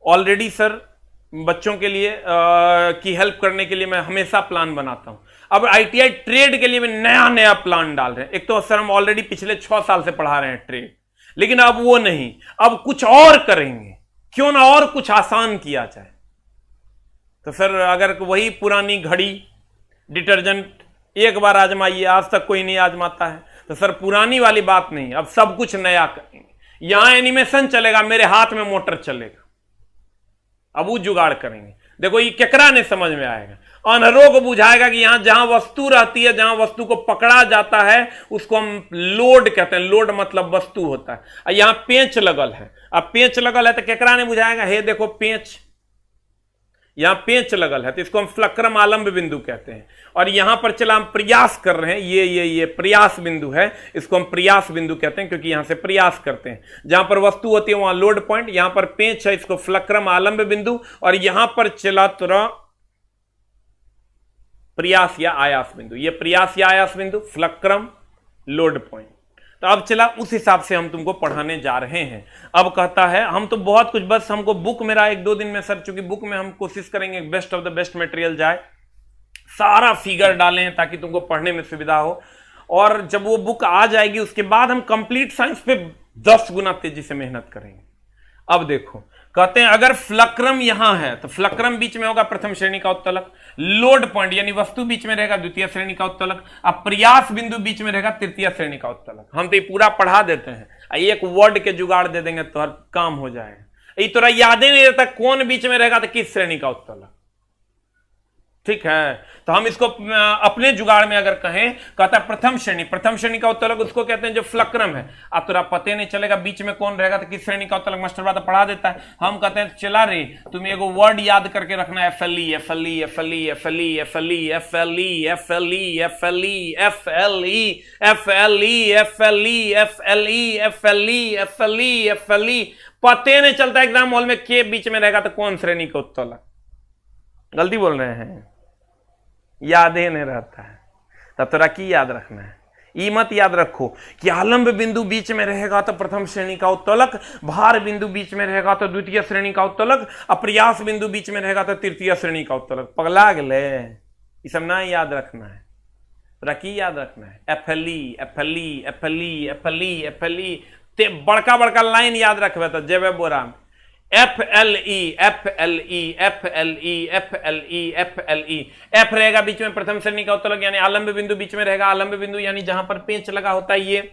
ऑलरेडी सर बच्चों के लिए की हेल्प करने के लिए मैं हमेशा प्लान बनाता हूं। अब ITI ट्रेड के लिए भी नया नया प्लान डाल रहे हैं। एक तो सर हम ऑलरेडी पिछले 6 साल से पढ़ा रहे हैं ट्रेड, लेकिन अब वो नहीं, अब कुछ और करेंगे। क्यों ना और कुछ आसान किया जाए। तो सर अगर वही पुरानी घड़ी डिटर्जेंट एक बार आजमाइए, आज तक कोई नहीं आजमाता है, तो सर पुरानी वाली बात नहीं, अब सब कुछ नया करेंगे। यहां एनिमेशन चलेगा, मेरे हाथ में मोटर चलेगा, अब वो जुगाड़ करेंगे। देखो ये केकरा ने समझ में आएगा, अनहरों को बुझाएगा कि यहां जहां वस्तु रहती है, जहां वस्तु को पकड़ा जाता है, उसको हम लोड कहते हैं। लोड मतलब वस्तु होता है। यहां पेंच लगल है, अब पेंच लगल है तो केकरा ने बुझाएगा, हे देखो पेंच, यहां पेंच लगल है, तो इसको हम फ्लक्रम आलंब बिंदु कहते हैं। और यहां पर चला हम प्रयास कर रहे हैं, ये प्रयास बिंदु है, इसको हम प्रयास बिंदु कहते हैं क्योंकि यहां से प्रयास करते हैं। जहां पर वस्तु होती है वहां लोड पॉइंट, यहां पर पेंच है, इसको फ्लक्रम आलंब बिंदु। और यहां पर चला तुरा प्रयास या आयास बिंदु, ये प्रयास या आयास बिंदु, फ्लक्रम, लोड पॉइंट। तो अब चला उस हिसाब से हम तुमको पढ़ाने जा रहे हैं। अब कहता है हम तो बहुत कुछ, बस हमको बुक मेरा 1-2 दिन में सर, चूंकि बुक में हम कोशिश करेंगे best of the best material जाए, सारा फिगर डालें ताकि तुमको पढ़ने में सुविधा हो। और जब वो बुक आ जाएगी उसके बाद हम कंप्लीट साइंस पे 10 गुना तेजी से मेहनत करेंगे। अब देखो कहते हैं अगर फ्लक्रम यहां है तो फ्लक्रम बीच में होगा प्रथम श्रेणी का उत्तलक, लोड पॉइंट यानी वस्तु बीच में रहेगा द्वितीय श्रेणी का उत्तलक, अब प्रयास बिंदु बीच में रहेगा तृतीय श्रेणी का उत्तलक। हम तो ये पूरा पढ़ा देते हैं, एक वर्ड के जुगाड़ दे देंगे तो हर काम हो जाएगा। ये तोरा यादें नहीं रहता कौन बीच में रहेगा तो किस श्रेणी का उत्तलक, ठीक है। तो हम इसको अपने जुगाड़ में अगर कहें, कहता है प्रथम श्रेणी का उत्तलक उसको कहते हैं जो फ्लक्रम है। अब तुरा पते नहीं चलेगा बीच में कौन रहेगा तो किस श्रेणी का उत्तलक, मास्टर बात पढ़ा देता है। हम कहते हैं चला रे तुम्हें एगो वर्ड याद करके रखना है, FLE FLE FLE FLE FLE FLE FLE FLE FLE FLE FLE FLE FLE FLE FLE। पते नहीं चलता एग्जाम हॉल में के बीच में रहेगा तो कौन श्रेणी का उत्तलक। गलती बोल रहे हैं, याद ही नहीं रहता है। तब तोरा की याद रखना है, ई मत याद रखो कि आलंब बिंदु बीच में रहेगा तो प्रथम श्रेणी का उत्तलक, भार बिंदु बीच में रहेगा तो द्वितीय श्रेणी का उत्तलक, अप्रयास बिंदु बीच में रहेगा तो तृतीय श्रेणी का उत्तलक। पगला गले, ये सब ना याद रखना है। तोरा की याद रखना है, FLE FLE FLE FLE FLE ते बड़का बड़का लाइन याद रखबे तो जेबे बोरा में FLE FLE FLE FLE FLE। F रहेगा बीच में प्रथम श्रेणी का उत्तलक यानी आलंब बिंदु बीच में रहेगा, आलंब बिंदु यानी जहां पर पेंच लगा होता है ये।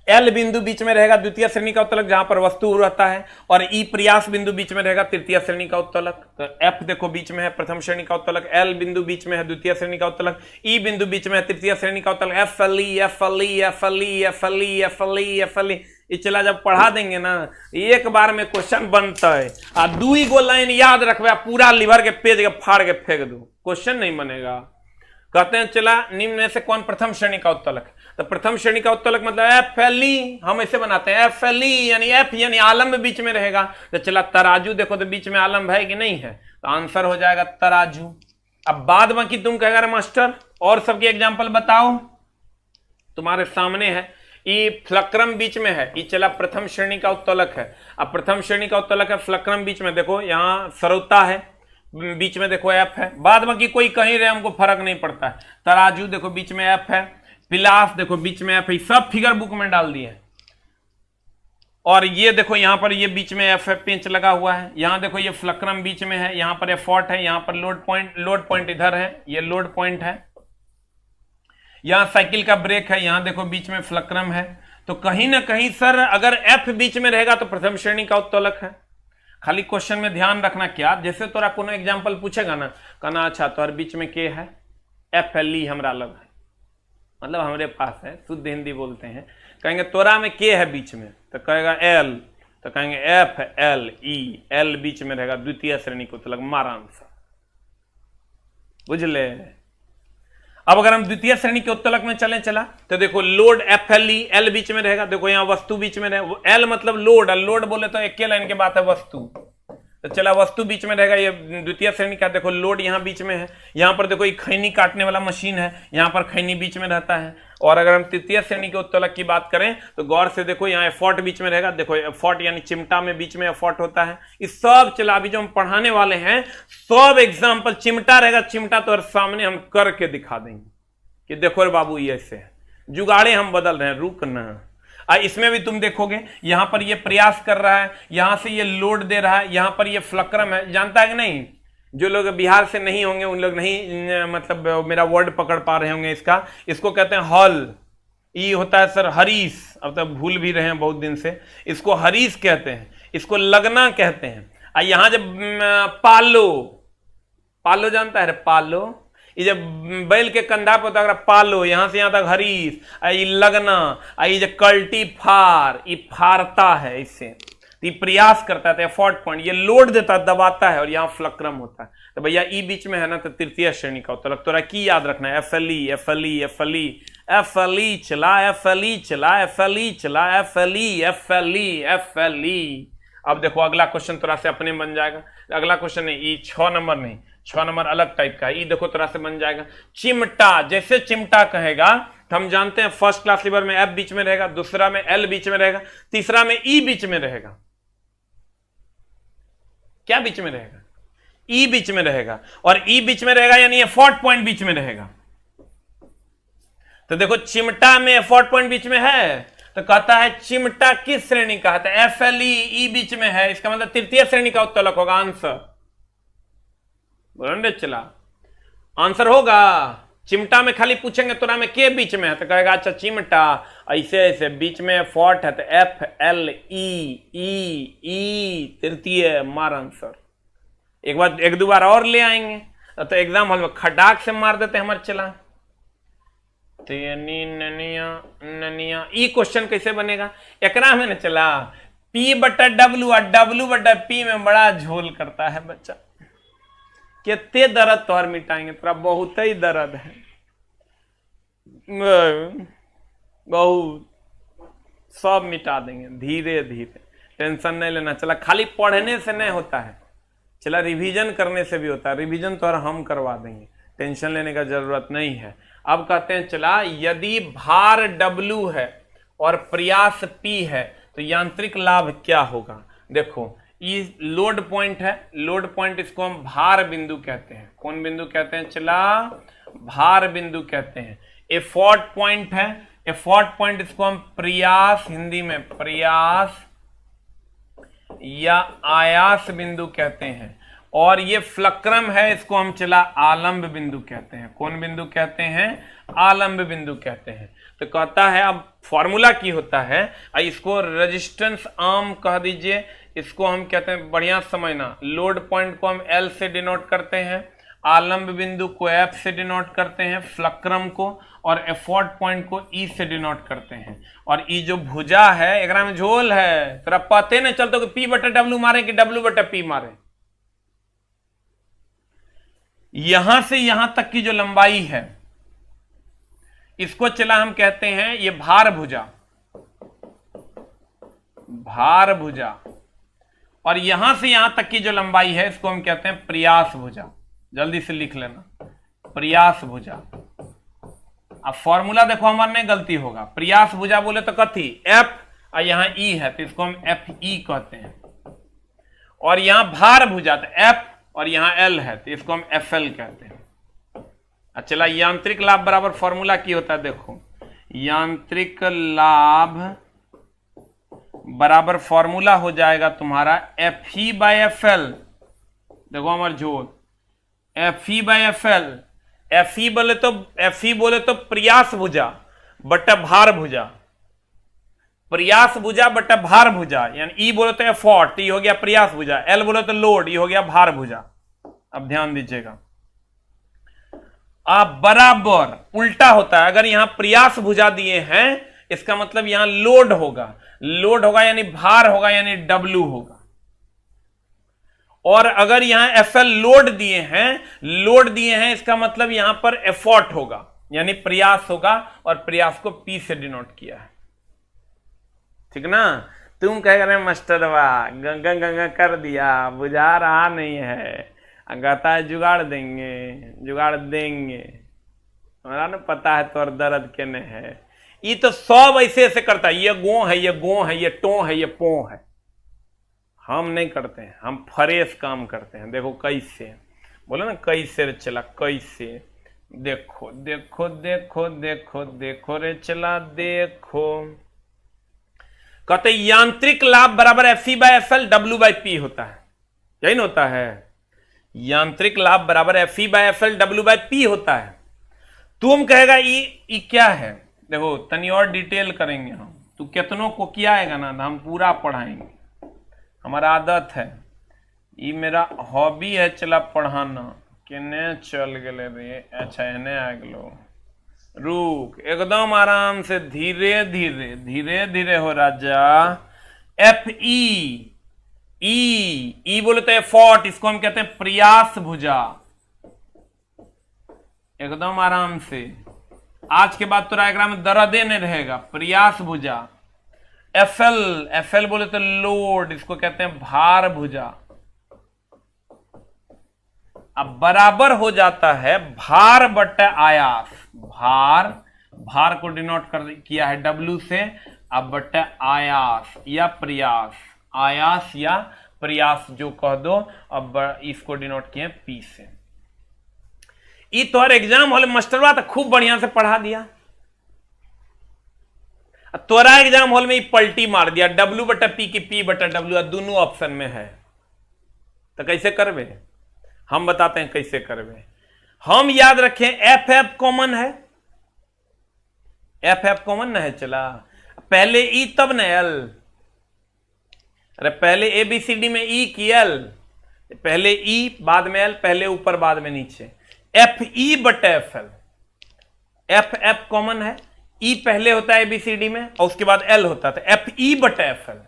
L बिंदु बीच में रहेगा द्वितीय श्रेणी का उत्तलक जहां पर वस्तु रहता है, और E प्रयास बिंदु बीच में रहेगा तृतीय श्रेणी का उत्तलक। तो F देखो बीच में है प्रथम श्रेणी का उत्तलक, L बिंदु बीच में है द्वितीय श्रेणी का उत्तलक, E बिंदु बीच में है तृतीय श्रेणी का उत्तलक। FLE FLE FLE FLE FLE FLE ये चला जब पढ़ा देंगे ना एक बार में क्वेश्चन बनता है। आ 2 गो लाइन याद रखबे, पूरा लिवर के पेज के फाड़ के फेंक दो, क्वेश्चन नहीं बनेगा। कहते हैं चला निम्न में से कौन प्रथम श्रेणी का उत्तोलक है? तो प्रथम श्रेणी का उत्तोलक मतलब एफ एल ई, हम ऐसे बनाते हैं एफ एल ई, यानी एफ यानी आलम्ब बीच में रहेगा। तो चला तराजू देखो तो बीच में आलम्ब है कि नहीं है, तो आंसर हो जाएगा तराजू। अब बाद बाकी तुम कहेगा मास्टर और सबके एग्जाम्पल बताओ, तुम्हारे सामने है। ये फ्लक्रम बीच में है, ये चला प्रथम श्रेणी का उत्तोलक है। अब प्रथम श्रेणी का उत्तोलक है, फ्लक्रम बीच में, देखो यहाँ सरौता है, बीच में देखो एफ है, बाद बाकी कोई कहीं रहे हमको फर्क नहीं पड़ता है। तराजू देखो बीच में एफ है, पिलास देखो बीच में एफ है, सब फिगर बुक में डाल दिए। और ये देखो यहाँ पर ये बीच में एफ है, पेंच लगा हुआ है। यहाँ देखो ये फ्लक्रम बीच में है, यहाँ पर एफॉर्ट है, यहाँ पर लोड पॉइंट इधर है, ये लोड पॉइंट है। यहाँ साइकिल का ब्रेक है, यहाँ देखो बीच में फ्लक्रम है। तो कहीं ना कहीं सर अगर एफ बीच में रहेगा तो प्रथम श्रेणी का उत्तोलक है। खाली क्वेश्चन में ध्यान रखना क्या, जैसे तोरा कोनो एग्जाम्पल पूछेगा ना, कहना अच्छा तो बीच में के है, एफ एल ई हमरा लग है, मतलब हमारे पास है, शुद्ध हिंदी बोलते हैं। कहेंगे तोरा में के है बीच में, तो कहेगा एल, तो कहेंगे एफ एल ई, एल बीच में रहेगा, द्वितीय श्रेणी को उत्तोलक, मारा आंसर, बुझले। अब अगर हम द्वितीय श्रेणी के उत्तोलक में चला तो देखो load F L E, L बीच में रहेगा, देखो यहाँ वस्तु बीच में रहेगा, एल मतलब लोड, लोड बोले तो एक लाइन के बात है वस्तु, तो चला वस्तु बीच में रहेगा, ये द्वितीय श्रेणी का। देखो लोड यहाँ बीच में है, यहाँ पर देखो ये खैनी काटने वाला मशीन है, यहाँ पर खैनी बीच में रहता है। और अगर हम तृतीय श्रेणी के उत्तोलक की बात करें तो गौर से देखो यहाँ एफॉर्ट बीच में रहेगा, देखो एफॉर्ट यानी चिमटा में बीच में एफॉर्ट होता है। इस सब चला अभी जो हम पढ़ाने वाले हैं सब एग्जाम्पल चिमटा रहेगा, चिमटा तो सामने हम करके दिखा देंगे कि देखो रे बाबू ये ऐसे है, जुगाड़े हम बदल रहे हैं, रुकना। इसमें भी तुम देखोगे यहाँ पर ये प्रयास कर रहा है, यहाँ से ये लोड दे रहा है, यहाँ पर ये फ्लक्रम है, जानता है कि नहीं? जो लोग बिहार से नहीं होंगे उन लोग नहीं मतलब मेरा वर्ड पकड़ पा रहे होंगे इसको कहते हैं हॉल। ये होता है सर हरीस, अब तक भूल भी रहे हैं बहुत दिन से, इसको हरीस कहते हैं, इसको लगना कहते हैं। यहाँ जब पालो जानता है पालो, ये जब बैल के कंधा पर तक पालो, यहां से यहां तक हरीस, ये लगना, ये जो कल्टी फार, ये फारता है, इससे ये प्रयास करता है, एफर्ट पॉइंट, ये लोड देता है, दबाता है, और यहाँ फ्लक्रम होता है। तो भैया ई बीच में है ना, तो तृतीय श्रेणी का उत्तोलक। तोरा की याद रखना है, एफ एल ई, एफ एल ई, एफ एल ई, एफ एल ई चला, एफ एल ई चला, एफ एल ई चला, एफ एल ई, एफ एल ई, एफ एल ई। अब देखो अगला क्वेश्चन तोरा से अपने बन जाएगा, अगला क्वेश्चन नहीं, ये 6 नंबर नहीं, 6 नंबर अलग टाइप का, ये देखो तरह से बन जाएगा चिमटा। जैसे चिमटा कहेगा तो हम जानते हैं फर्स्ट क्लास लीवर में एफ बीच में रहेगा, दूसरा में एल बीच में रहेगा, तीसरा में ई बीच में रहेगा। क्या बीच में रहेगा? ई बीच में रहेगा, और ई बीच में रहेगा यानी एफॉर्ट पॉइंट बीच में रहेगा। तो देखो चिमटा में एफॉर्ट पॉइंट बीच में है, तो कहता है चिमटा किस श्रेणी का है? तो एफ एल ई बीच में है, इसका मतलब तृतीय श्रेणी का उत्तोलक होगा। आंसर बोलेंगे चला, आंसर होगा। चिमटा में खाली पूछेंगे तोरा में के बीच में है, तो कहेगा अच्छा चिमटा ऐसे ऐसे बीच में फॉर्ट है, तो एफ एल ई तृतीय, मार आंसर। एक दो बार और ले आएंगे तो एग्जाम हॉल में खटाक से मार देते हैं हमारे चला। तो ननिया ई क्वेश्चन कैसे बनेगा? एकरा में न चला पी बटा डब्ल्यू और डब्ल्यू बटा पी में बड़ा झोल करता है बच्चा। कितने दर्द तोहर मिटाएंगे, तोरा बहुत ही दर्द है, बहुत, सब मिटा देंगे धीरे धीरे, टेंशन नहीं लेना। चला खाली पढ़ने से नहीं होता है, चला रिवीजन करने से भी होता है, रिवीजन तो हम करवा देंगे, टेंशन लेने का जरूरत नहीं है। अब कहते हैं चला यदि भार W है और प्रयास P है तो यांत्रिक लाभ क्या होगा? देखो ये लोड पॉइंट है, लोड पॉइंट इसको हम भार बिंदु कहते हैं। कौन बिंदु कहते हैं? चला भार बिंदु कहते हैं। एफॉर्ट पॉइंट है, एफॉर्ट पॉइंट इसको हम प्रयास, हिंदी में प्रयास या आयास बिंदु कहते हैं। और ये फ्लक्रम है, इसको हम चला आलंब बिंदु कहते हैं। कौन बिंदु कहते हैं? आलंब बिंदु कहते हैं। तो कहता है अब फॉर्मूला की होता है, इसको रेजिस्टेंस आर्म कह दीजिए, इसको हम कहते हैं, बढ़िया समझना, लोड पॉइंट को हम L से डिनोट करते हैं, आलंब बिंदु को F से डिनोट करते हैं, फ्लक्रम को, और एफॉर्ट पॉइंट को E से डिनोट करते हैं। और ई जो भुजा है एकरा में झोल है, तेरा पते नहीं चलता कि P बटा W मारे कि W बटा P मारे। यहां से यहां तक की जो लंबाई है इसको चला हम कहते हैं ये भार भुजा, भार भुजा, और यहां से यहां तक की जो लंबाई है इसको हम कहते हैं प्रयास भुजा। जल्दी से लिख लेना, प्रयास भुजा। अब फॉर्मूला देखो हमारे गलती होगा, प्रयास भुजा बोले तो कथी एफ, और यहां ई है तो इसको हम एफ ई कहते हैं, और यहां भार भुजा तो एफ, और यहां एल है तो इसको हम एफ एल कहते हैं। चला यांत्रिक लाभ बराबर फॉर्मूला की होता है, देखो यांत्रिक लाभ बराबर फॉर्मूला हो जाएगा तुम्हारा F E by F L. देखो हमारे जोड़ F E by F L, F E बोले तो प्रयास भुजा बटा भार भुजा, प्रयास भुजा बटा भार भुजा, यानी ई बोले तो एफर्ट, ये हो गया प्रयास भुजा, एल बोले तो लोड, ये हो गया भार भुजा। अब ध्यान दीजिएगा, आप बराबर उल्टा होता है, अगर यहां प्रयास भुजा दिए हैं इसका मतलब यहां लोड होगा, लोड होगा यानी भार होगा यानी डब्ल्यू होगा, और अगर यहां एफ एल लोड दिए हैं इसका मतलब यहां पर एफर्ट होगा यानी प्रयास होगा, और प्रयास को पी से डिनोट किया है, ठीक ना। तुम कह रहे मास्टरवा गंगा गंगा कर दिया, बुझा रहा नहीं है, कहता है जुगाड़ देंगे, हमारा ना पता है तोर दर्द केने है। ये तो सब ऐसे ऐसे करता है, ये गो है, ये गो है, ये टो है, ये पो है। हम नहीं करते हैं, हम फ्रेश काम करते हैं। देखो कैसे बोले ना, कैसे रे चला, कैसे देखो देखो देखो देखो देखो रे चला, देखो कहते यांत्रिक लाभ बराबर F E by F L W by P होता है, यही ना होता है। यांत्रिक लाभ बराबर F E by F L W by P होता है। तुम कहेगा ई क्या है, देखो तनी और डिटेल करेंगे हम, तू कितनों को किया आएगा ना हम पूरा पढ़ाएंगे, हमारा आदत है, ये मेरा हॉबी है चला पढ़ाना। केने चल गए रे, अच्छा एने आ गलो, रुक एकदम आराम से, धीरे धीरे धीरे धीरे हो राजा। एफ ई बोले तो एफर्ट, इसको हम कहते हैं प्रयास भुजा, एकदम आराम से। आज के बाद तो डायग्राम में दर्द नहीं रहेगा, प्रयास भुजा। एफ एल बोले तो लोड, इसको कहते हैं भार भुजा। अब बराबर हो जाता है भार बटा आयास, भार को डिनोट कर किया है डब्ल्यू से, अब बटा आयास या प्रयास, आयास या प्रयास जो कह दो, अब इसको डिनोट किए पी से। ये तो एग्जाम हॉल मास्टरवा तो खूब बढ़िया से पढ़ा दिया, तोरा एग्जाम हॉल में पलटी मार दिया, डब्ल्यू बटा पी की पी बटा डब्ल्यू दोनों ऑप्शन में है, तो कैसे करवे? हम बताते हैं कैसे करवे। हम याद रखें एफ कॉमन है, एफ कॉमन ना है, चला पहले ई तब न एल, अरे पहले ए बी सी डी में ई की एल, पहले ई बाद में एल, पहले ऊपर बाद में नीचे, एफ ई बटा एफ एल। एफ कॉमन है, ई पहले होता है एबीसीडी में और उसके बाद एल होता है, एफ ई बटा एफ एल,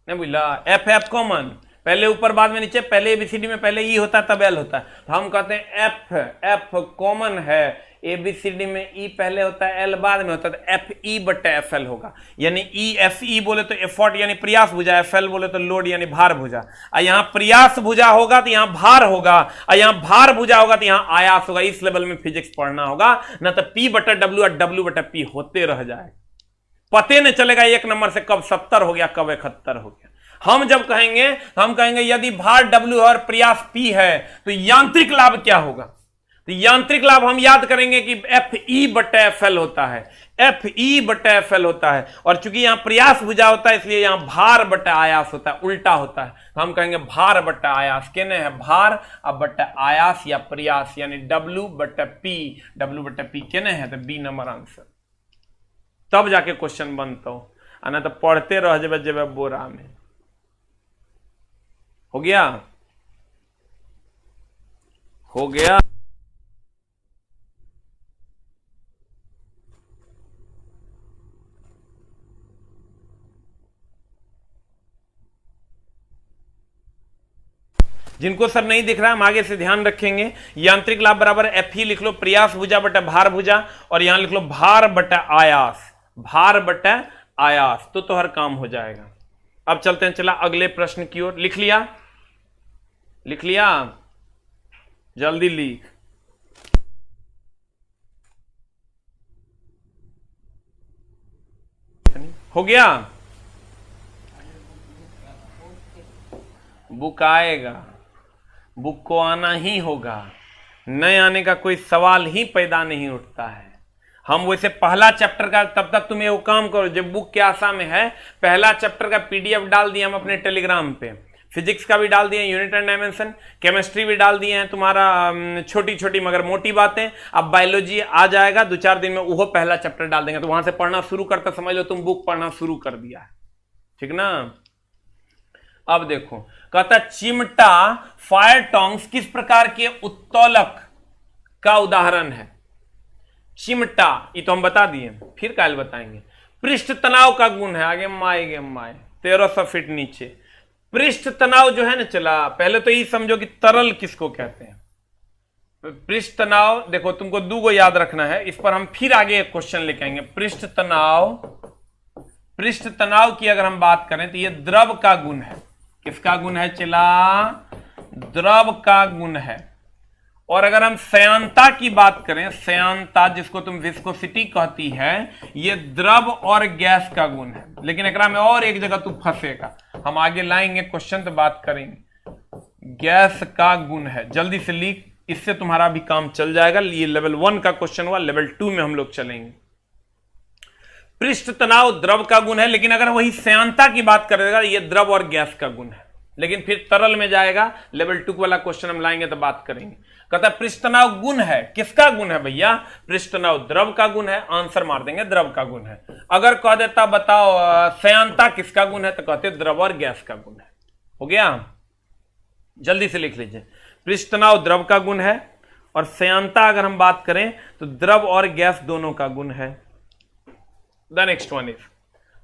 नहीं बुझला। एफ कॉमन, पहले ऊपर बाद में नीचे, पहले एबीसीडी में पहले ई होता है तब एल होता है, तो हम कहते हैं एफ कॉमन है, एबीसीडी में ई पहले होता है एल बाद में होता है, तो एफ ई बटा एफ एल होगा। यानी ई एफ ई बोले तो एफर्ट यानी प्रयास भुजा, एफ एल बोले तो लोड यानी भार भुजा। और यहां प्रयास भुजा होगा तो यहां भार होगा, और यहां भार भुजा होगा तो यहां आयास होगा। इस लेवल में फिजिक्स पढ़ना होगा, ना तो पी बटा डब्ल्यू और डब्ल्यू बटा पी होते रह जाए, पते नहीं चलेगा एक नंबर से कब 70 हो गया कब 71 हो गया। हम जब कहेंगे, हम कहेंगे यदि भार डब्ल्यू और प्रयास पी है तो यांत्रिक लाभ क्या होगा, तो यांत्रिक लाभ हम याद करेंगे कि एफ ई बटा एफ एल होता है, एफ ई बटा एफ एल होता है। और चूंकि यहां प्रयास भुजा होता है इसलिए यहां भार बटा आयास होता है, उल्टा होता है, तो हम कहेंगे भार बटा आयास। केने है भार अब बटा आयास या प्रयास, यानी डब्ल्यू बटा पी केने है, तो बी नंबर आंसर। तब जाके क्वेश्चन बनता हो, ना तो पढ़ते रह जेबे बोरा में। हो गया, हो गया। जिनको सर नहीं दिख रहा है हम आगे से ध्यान रखेंगे। यांत्रिक लाभ बराबर Fe लिख लो प्रयास भुजा बटा भार भुजा, और यहां लिख लो भार बटा आयास, भार बटा आयास, तो हर काम हो जाएगा। अब चलते हैं चला अगले प्रश्न की ओर। लिख लिया, लिख लिया, जल्दी लिख। हो गया, बुक आएगा, बुक को आना ही होगा, न आने का कोई सवाल ही पैदा नहीं उठता है। हम वैसे पहला चैप्टर का, तब तक तुम ये काम करो, जब बुक के आशा में है पहला चैप्टर का पीडीएफ डाल दिया हम अपने टेलीग्राम पे, फिजिक्स का भी डाल दिए, यूनिट एंड डायमेंशन, केमिस्ट्री भी डाल दिए हैं तुम्हारा, छोटी छोटी मगर मोटी बातें। अब बायोलॉजी आ जाएगा 2-4 दिन में, वो पहला चैप्टर डाल देंगे, तो वहां से पढ़ना शुरू करते समझ लो तुम बुक पढ़ना शुरू कर दिया है, ठीक ना। अब देखो, कहता चिमटा फायर टोंग्स किस प्रकार के उत्तोलक का उदाहरण है। चिमटा, ये तो हम बता दिए, फिर काल बताएंगे। पृष्ठ तनाव का गुण है, आगे माए 1300 फीट नीचे। पृष्ठ तनाव जो है ना, चला पहले तो ये समझो कि तरल किसको कहते हैं। पृष्ठ तनाव देखो तुमको 2 गो याद रखना है, इस पर हम फिर आगे एक क्वेश्चन लेके आएंगे। पृष्ठ तनाव की अगर हम बात करें तो ये द्रव का गुण है। किसका गुण है चला? द्रव का गुण है। और अगर हम श्यानता की बात करें, श्यानता जिसको तुम विस्कोसिटी कहती है, ये द्रव और गैस का गुण है। लेकिन एकरा में और एक जगह तू फंसेगा, हम आगे लाएंगे क्वेश्चन तो बात करेंगे। गैस का गुण है, जल्दी से लिख, इससे तुम्हारा भी काम चल जाएगा। ये लेवल 1 का क्वेश्चन हुआ, लेवल 2 में हम लोग चलेंगे। पृष्ठ तनाव द्रव का गुण है, लेकिन अगर वही श्यानता की बात करेगा ये द्रव और गैस का गुण है। लेकिन फिर तरल में जाएगा, लेवल 2 वाला क्वेश्चन हम लाएंगे तो बात करेंगे। कहता है पृष्ठ तनाव गुण है, किसका गुण है भैया? पृष्ठ तनाव द्रव का गुण है, आंसर मार देंगे द्रव का गुण है। अगर कह देता बताओ श्यानता किसका गुण है, तो कहते द्रव और गैस का गुण है। हो गया, जल्दी से लिख लीजिए। पृष्ठ तनाव द्रव का गुण है, और श्यानता अगर हम बात करें तो द्रव और गैस दोनों का गुण है। द नेक्स्ट वन इज,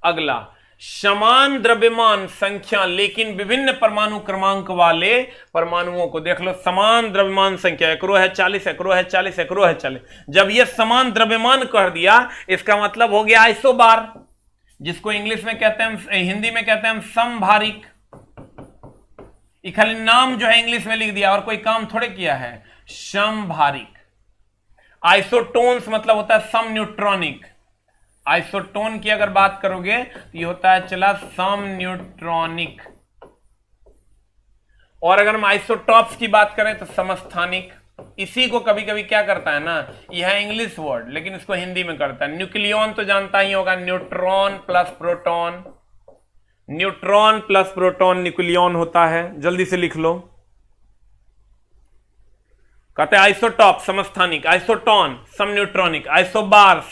अगला, समान द्रव्यमान संख्या लेकिन विभिन्न परमाणु क्रमांक वाले परमाणुओं को देख लो। समान द्रव्यमान संख्या, एकरो है 40, एकरो है 40, एकरो है 40। जब ये समान द्रव्यमान कर दिया, इसका मतलब हो गया आइसोबार, जिसको इंग्लिश में कहते हैं, हिंदी में कहते हैं समभारिक। खाली नाम जो है इंग्लिश में लिख दिया और कोई काम थोड़े किया है। समभारिक। आइसोटोन्स मतलब होता है सम न्यूट्रॉनिक। आइसोटोन की अगर बात करोगे तो ये होता है चला सम न्यूट्रॉनिक। और अगर हम आइसोटॉप्स की बात करें तो समस्थानिक। इसी को कभी कभी क्या करता है ना, यह है इंग्लिश वर्ड लेकिन इसको हिंदी में करता है। न्यूक्लियन तो जानता ही होगा, neutron plus proton, neutron plus proton nucleon होता है। जल्दी से लिख लो। कहते हैं आइसोटॉप समस्थानिक, आइसोटोन सम न्यूट्रॉनिक, आइसोबार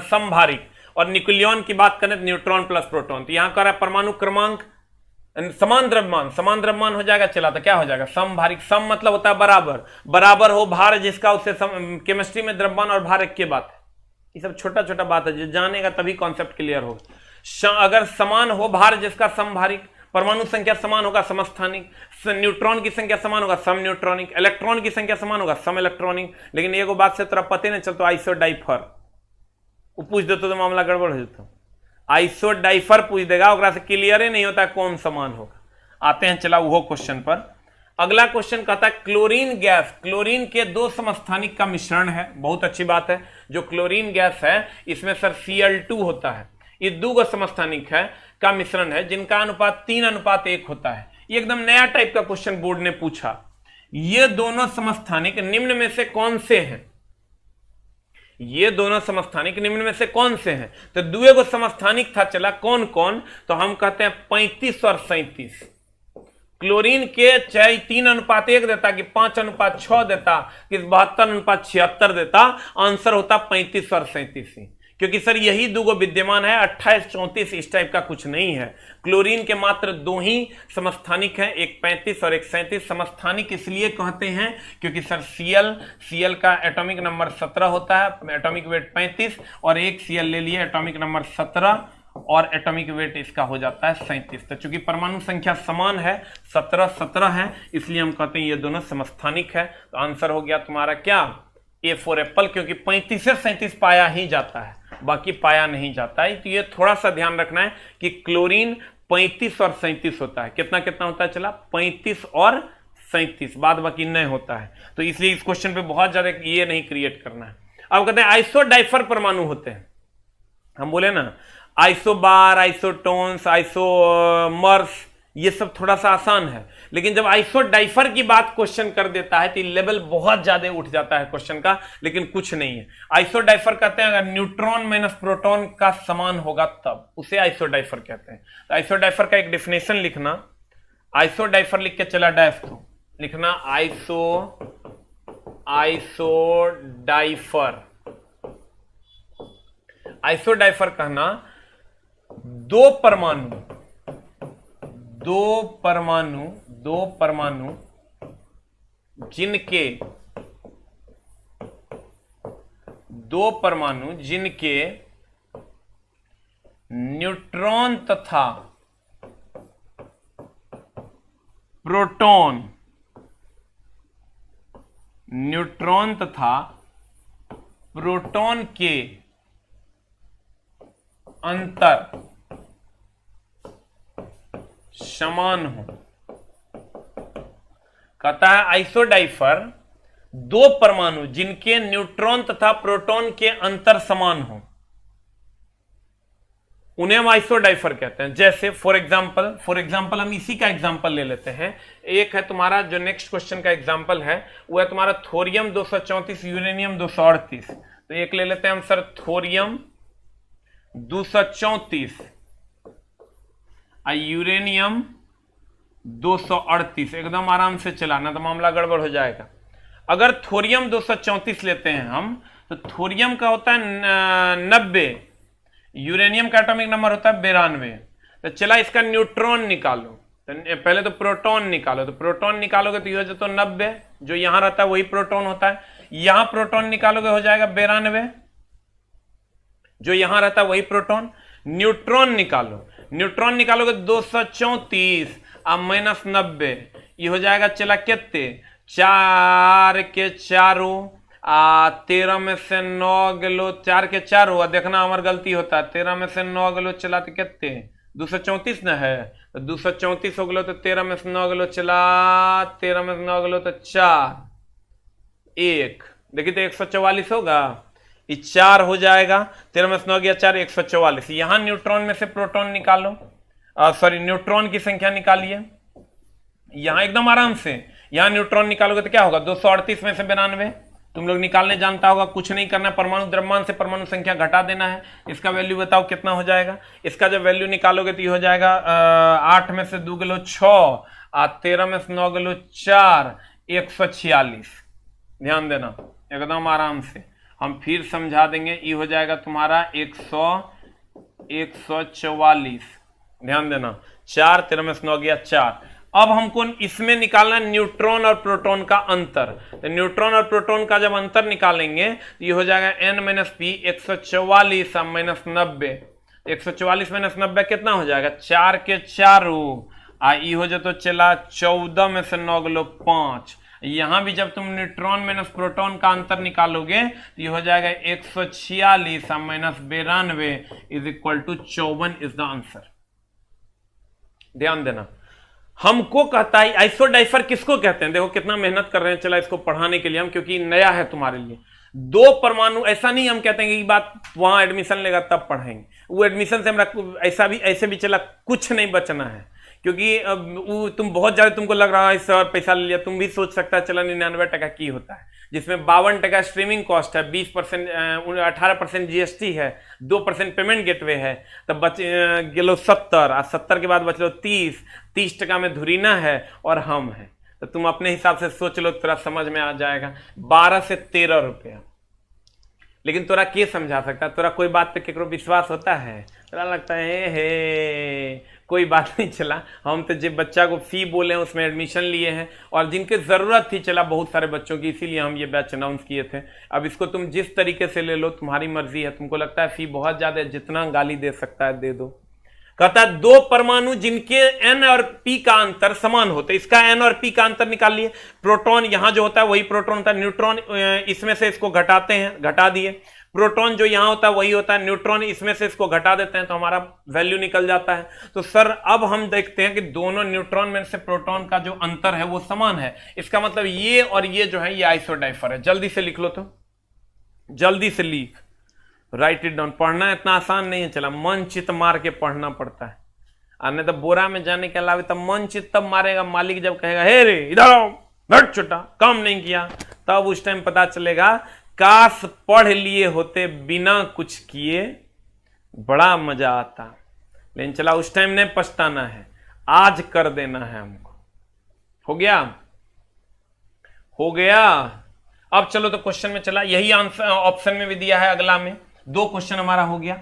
समभारिक, और न्यूक्लियन की बात करें तो न्यूट्रॉन प्लस प्रोटॉन। तो यहां कर रहा है परमाणु क्रमांक समान द्रव्यमान, समान द्रव्यमान हो जाएगा चला, तो क्या हो जाएगा समभारिक। सम मतलब होता है बराबर, बराबर हो भार जिसका, उससे केमिस्ट्री में द्रव्यमान और भार एक की बात है। ये सब छोटा छोटा बात है, जो जानेगा तभी कॉन्सेप्ट क्लियर होगा। अगर समान हो भार जिसका समभारिक, परमाणु संख्या समान होगा समस्थानिक, न्यूट्रॉन की संख्या समान होगा सम न्यूट्रॉनिक, इलेक्ट्रॉन की संख्या समान होगा सम इलेक्ट्रॉनिक। लेकिन एगो बात से तोरा पते नहीं चलता, आइसोडाइफर वो पूछ देते तो मामला गड़बड़ हो जाता। आइसोडाइफर पूछ देगा, ओकरा से क्लियर ही नहीं होता कौन समान होगा। आते हैं चला वो क्वेश्चन पर। अगला क्वेश्चन कहता है क्लोरीन गैस, क्लोरीन के 2 समस्थानिक का मिश्रण है। बहुत अच्छी बात है। जो क्लोरीन गैस है इसमें सर Cl2 होता है। ये 2 गो समस्थानिक है का मिश्रण है, जिनका अनुपात 3:1 होता है। ये एकदम नया टाइप का क्वेश्चन बोर्ड ने पूछा। ये दोनों समस्थानिक निम्न में से कौन से हैं? ये दोनों समस्थानिक निम्न में से कौन से हैं? तो 2 गो समस्थानिक था चला, कौन कौन? तो हम कहते हैं 35 और 37। क्लोरीन के चाहे 3:1 देता कि 5:6 देता कि 72:76 देता, आंसर होता 35 और 37 ही। क्योंकि सर यही 2 गो विद्यमान है, 28, 34 इस टाइप का कुछ नहीं है। क्लोरीन के मात्र 2 ही समस्थानिक हैं, एक 35 और एक 37। समस्थानिक इसलिए कहते हैं क्योंकि सर Cl का एटॉमिक नंबर 17 होता है, एटॉमिक वेट 35, और एक Cl ले लिए एटॉमिक नंबर 17, और एटॉमिक वेट इसका हो जाता है 37। तो चूंकि परमाणु संख्या समान है 17 है, इसलिए हम कहते हैं ये दोनों समस्थानिक है। तो आंसर हो गया तुम्हारा क्या, ए फॉर एप्पल, क्योंकि 35 से 37 पाया ही जाता है, बाकी पाया नहीं जाता है। तो ये थोड़ा सा ध्यान रखना है कि क्लोरीन 35 और 37 होता है। कितना कितना होता है, चला 35 और 37, बाद बाकी नहीं होता है। तो इसलिए इस क्वेश्चन पे बहुत ज्यादा ये नहीं क्रिएट करना है। अब कहते हैं आइसोडाइफर परमाणु होते हैं। हम बोले ना आइसोबार, आइसोटोन्स, आइसोमर्स, ये सब थोड़ा सा आसान है, लेकिन जब आइसोडाइफर की बात क्वेश्चन कर देता है तो लेवल बहुत ज्यादा उठ जाता है क्वेश्चन का, लेकिन कुछ नहीं है। आइसोडाइफर कहते हैं अगर न्यूट्रॉन माइनस प्रोटॉन का समान होगा तब उसे आइसोडाइफर कहते हैं। तो आइसोडाइफर का एक डेफिनेशन लिखना, आइसोडाइफर लिख के चला डैश तो लिखना आइसोडाइफर। आइसोडाइफर कहना दो परमाणु जिनके न्यूट्रॉन तथा प्रोटॉन के अंतर समान हो। कहता है आइसोडाइफर दो परमाणु जिनके न्यूट्रॉन तथा प्रोटॉन के अंतर समान हो, उन्हें हम आइसोडाइफर कहते हैं। जैसे फॉर एग्जांपल हम इसी का एग्जांपल ले लेते हैं। एक है तुम्हारा जो नेक्स्ट क्वेश्चन का एग्जांपल है वो है तुम्हारा थोरियम 234 यूरेनियम 238। तो एक ले लेते हैं हम सर थोरियम 234 यूरेनियम 238, एकदम आराम से चलाना तो मामला गड़बड़ हो जाएगा। अगर थोरियम 234 लेते हैं हम तो थोरियम का होता है 90, यूरेनियम का एटॉमिक नंबर होता है 92। तो चला इसका न्यूट्रॉन निकालो, तो पहले तो प्रोटॉन निकालो। तो प्रोटॉन निकालोगे तो ये हो जाता है 90, जो यहां रहता है वही प्रोटॉन होता है। यहां प्रोटॉन निकालोगे हो जाएगा 92, जो यहां रहता है वही प्रोटॉन। न्यूट्रॉन निकालोगे 234 अब माइनस 90, ये हो जाएगा चला कितने 4 के 4 13 में से 9 गलो 4 के 4 देखना हमारी गलती होता है। 13 में से 9 गलो चला तो कितने 234 ना है, तो 234 हो गलो तो 13 में से 9 गलो चला 13 में से 9 गलो तो 4 1 देखिए तो 144 होगा, ये 4 हो जाएगा। 13 में से 9 गया 4 144। यहां न्यूट्रॉन में से प्रोटॉन निकालो, न्यूट्रॉन की संख्या निकालिए यहां एकदम आराम से। यहां न्यूट्रॉन निकालोगे तो क्या होगा 238 में से 92, तुम लोग निकालने जानता होगा, कुछ नहीं करना, परमाणु द्रव्यमान से परमाणु संख्या घटा देना है। इसका वैल्यू बताओ कितना हो जाएगा। इसका जब वैल्यू निकालोगे तो ये हो जाएगा 8 में से 2 गलो 6 13 में से 9 गलो 4 146। ध्यान देना एकदम आराम से, हम फिर समझा देंगे। ये हो जाएगा तुम्हारा 144। ध्यान देना 4 13 में से 9 गया 4। अब हमको इसमें निकालना न्यूट्रॉन और प्रोटॉन का अंतर। तो न्यूट्रॉन और प्रोटॉन का जब अंतर निकालेंगे तो ये हो जाएगा n-p 144 माइनस 90। 144 माइनस 90 कितना हो जाएगा 4 के 4 ये हो जाए तो चला 14 में से 9 गलो 5। यहां भी जब तुम न्यूट्रॉन माइनस प्रोटॉन का अंतर निकालोगे तो ये हो जाएगा 146 minus 92 is equal to 54 is the answer. ध्यान देना, हमको कहता है आइसोडाइफर किसको कहते हैं। देखो कितना मेहनत कर रहे हैं चला इसको पढ़ाने के लिए हम, क्योंकि नया है तुम्हारे लिए। दो परमाणु, ऐसा नहीं हम कहते हैं कि बात वहां एडमिशन लेगा तब पढ़ेंगे, वो एडमिशन से हमरा ऐसे भी चला कुछ नहीं बचना है, क्योंकि वो तुम बहुत ज्यादा तुमको लग रहा है सर पैसा ले लिया। तुम भी सोच सकता है चला 99% की होता है, जिसमें 52% स्ट्रीमिंग कॉस्ट है, 20% 18% जीएसटी है, 2% पेमेंट गेटवे है, तब बच गेलो 70 और 70 के बाद बचलो 30% में धुरीना है और हम है। तो तुम अपने हिसाब से सोच लो, थोड़ा समझ में आ जाएगा। 12 से 13 रुपया। लेकिन तोरा के समझा सकता, तोरा कोई बात पे केकरो विश्वास होता है? तोरा लगता है हे कोई बात नहीं चला, हम तो जब बच्चा को फी बोले हैं उसमें एडमिशन लिए हैं, और जिनके जरूरत थी चला बहुत सारे बच्चों की, इसीलिए हम ये बैच अनाउंस किए थे। अब इसको तुम जिस तरीके से ले लो तुम्हारी मर्जी है। तुमको लगता है फी बहुत ज्यादा है, जितना गाली दे सकता है दे दो। कहता है दो परमाणु जिनके n और p का अंतर समान होते, इसका n और p का अंतर निकाल लिए। प्रोटॉन यहां जो होता है वही प्रोटॉन होता है, न्यूट्रॉन इसमें से इसको घटाते हैं, घटा दिए। प्रोटॉन जो यहां होता है वही होता है, न्यूट्रॉन इसमें से इसको घटा देते हैं तो हमारा वैल्यू निकल जाता है। तो सर अब हम देखते हैं कि दोनों न्यूट्रॉन में से प्रोटॉन का जो अंतर है वो समान है, इसका मतलब ये और ये जो है ये आइसोडाइफर है। जल्दी से लिख लो, तो जल्दी से लिख, राइट इट डाउन। पढ़ना इतना आसान नहीं है, चला मन चित मार के पढ़ना पड़ता है, नहीं तो बोरा में जाने के अलावा तब मन चित तब मारेगा मालिक जब कहेगा हे रे इधर आओ, बैठ छोटा, काम नहीं किया, तब उस टाइम पता चलेगा काश पढ़ लिए होते बिना कुछ किए, बड़ा मजा आता। लेकिन चला उस टाइम नहीं पछताना है, आज कर देना है हमको। हो गया, हो गया। अब चलो तो क्वेश्चन में चला, यही आंसर ऑप्शन में भी दिया है अगला में। दो क्वेश्चन हमारा हो गया।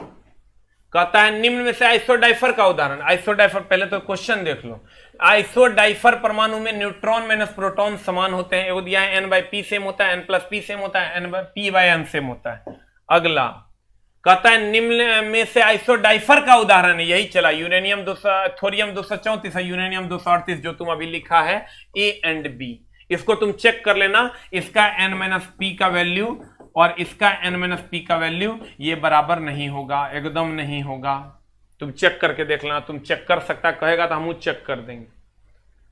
कहता है निम्न में से आइसोडाइफर का उदाहरण। आइसोडाइफर, पहले तो क्वेश्चन देख लो। आइसोडाइफर परमाणु में न्यूट्रॉन माइनस प्रोटॉन समान होते हैं, एगो दिया है n/p सेम होता है, n+p सेम होता है, p/n सेम होता है। अगला कहता है निम्न में से आइसोडाइफर का उदाहरण है, यही चला यूरेनियम 200, थोरियम 234 है, यूरेनियम 238 जो तुम अभी लिखा है A and B। इसको तुम चेक कर लेना, इसका n-p का वैल्यू और इसका n-p का वैल्यू ये बराबर नहीं होगा, एकदम नहीं होगा। तुम चेक करके देख लेना, तुम चेक कर सकता, कहेगा तो हम चेक कर देंगे।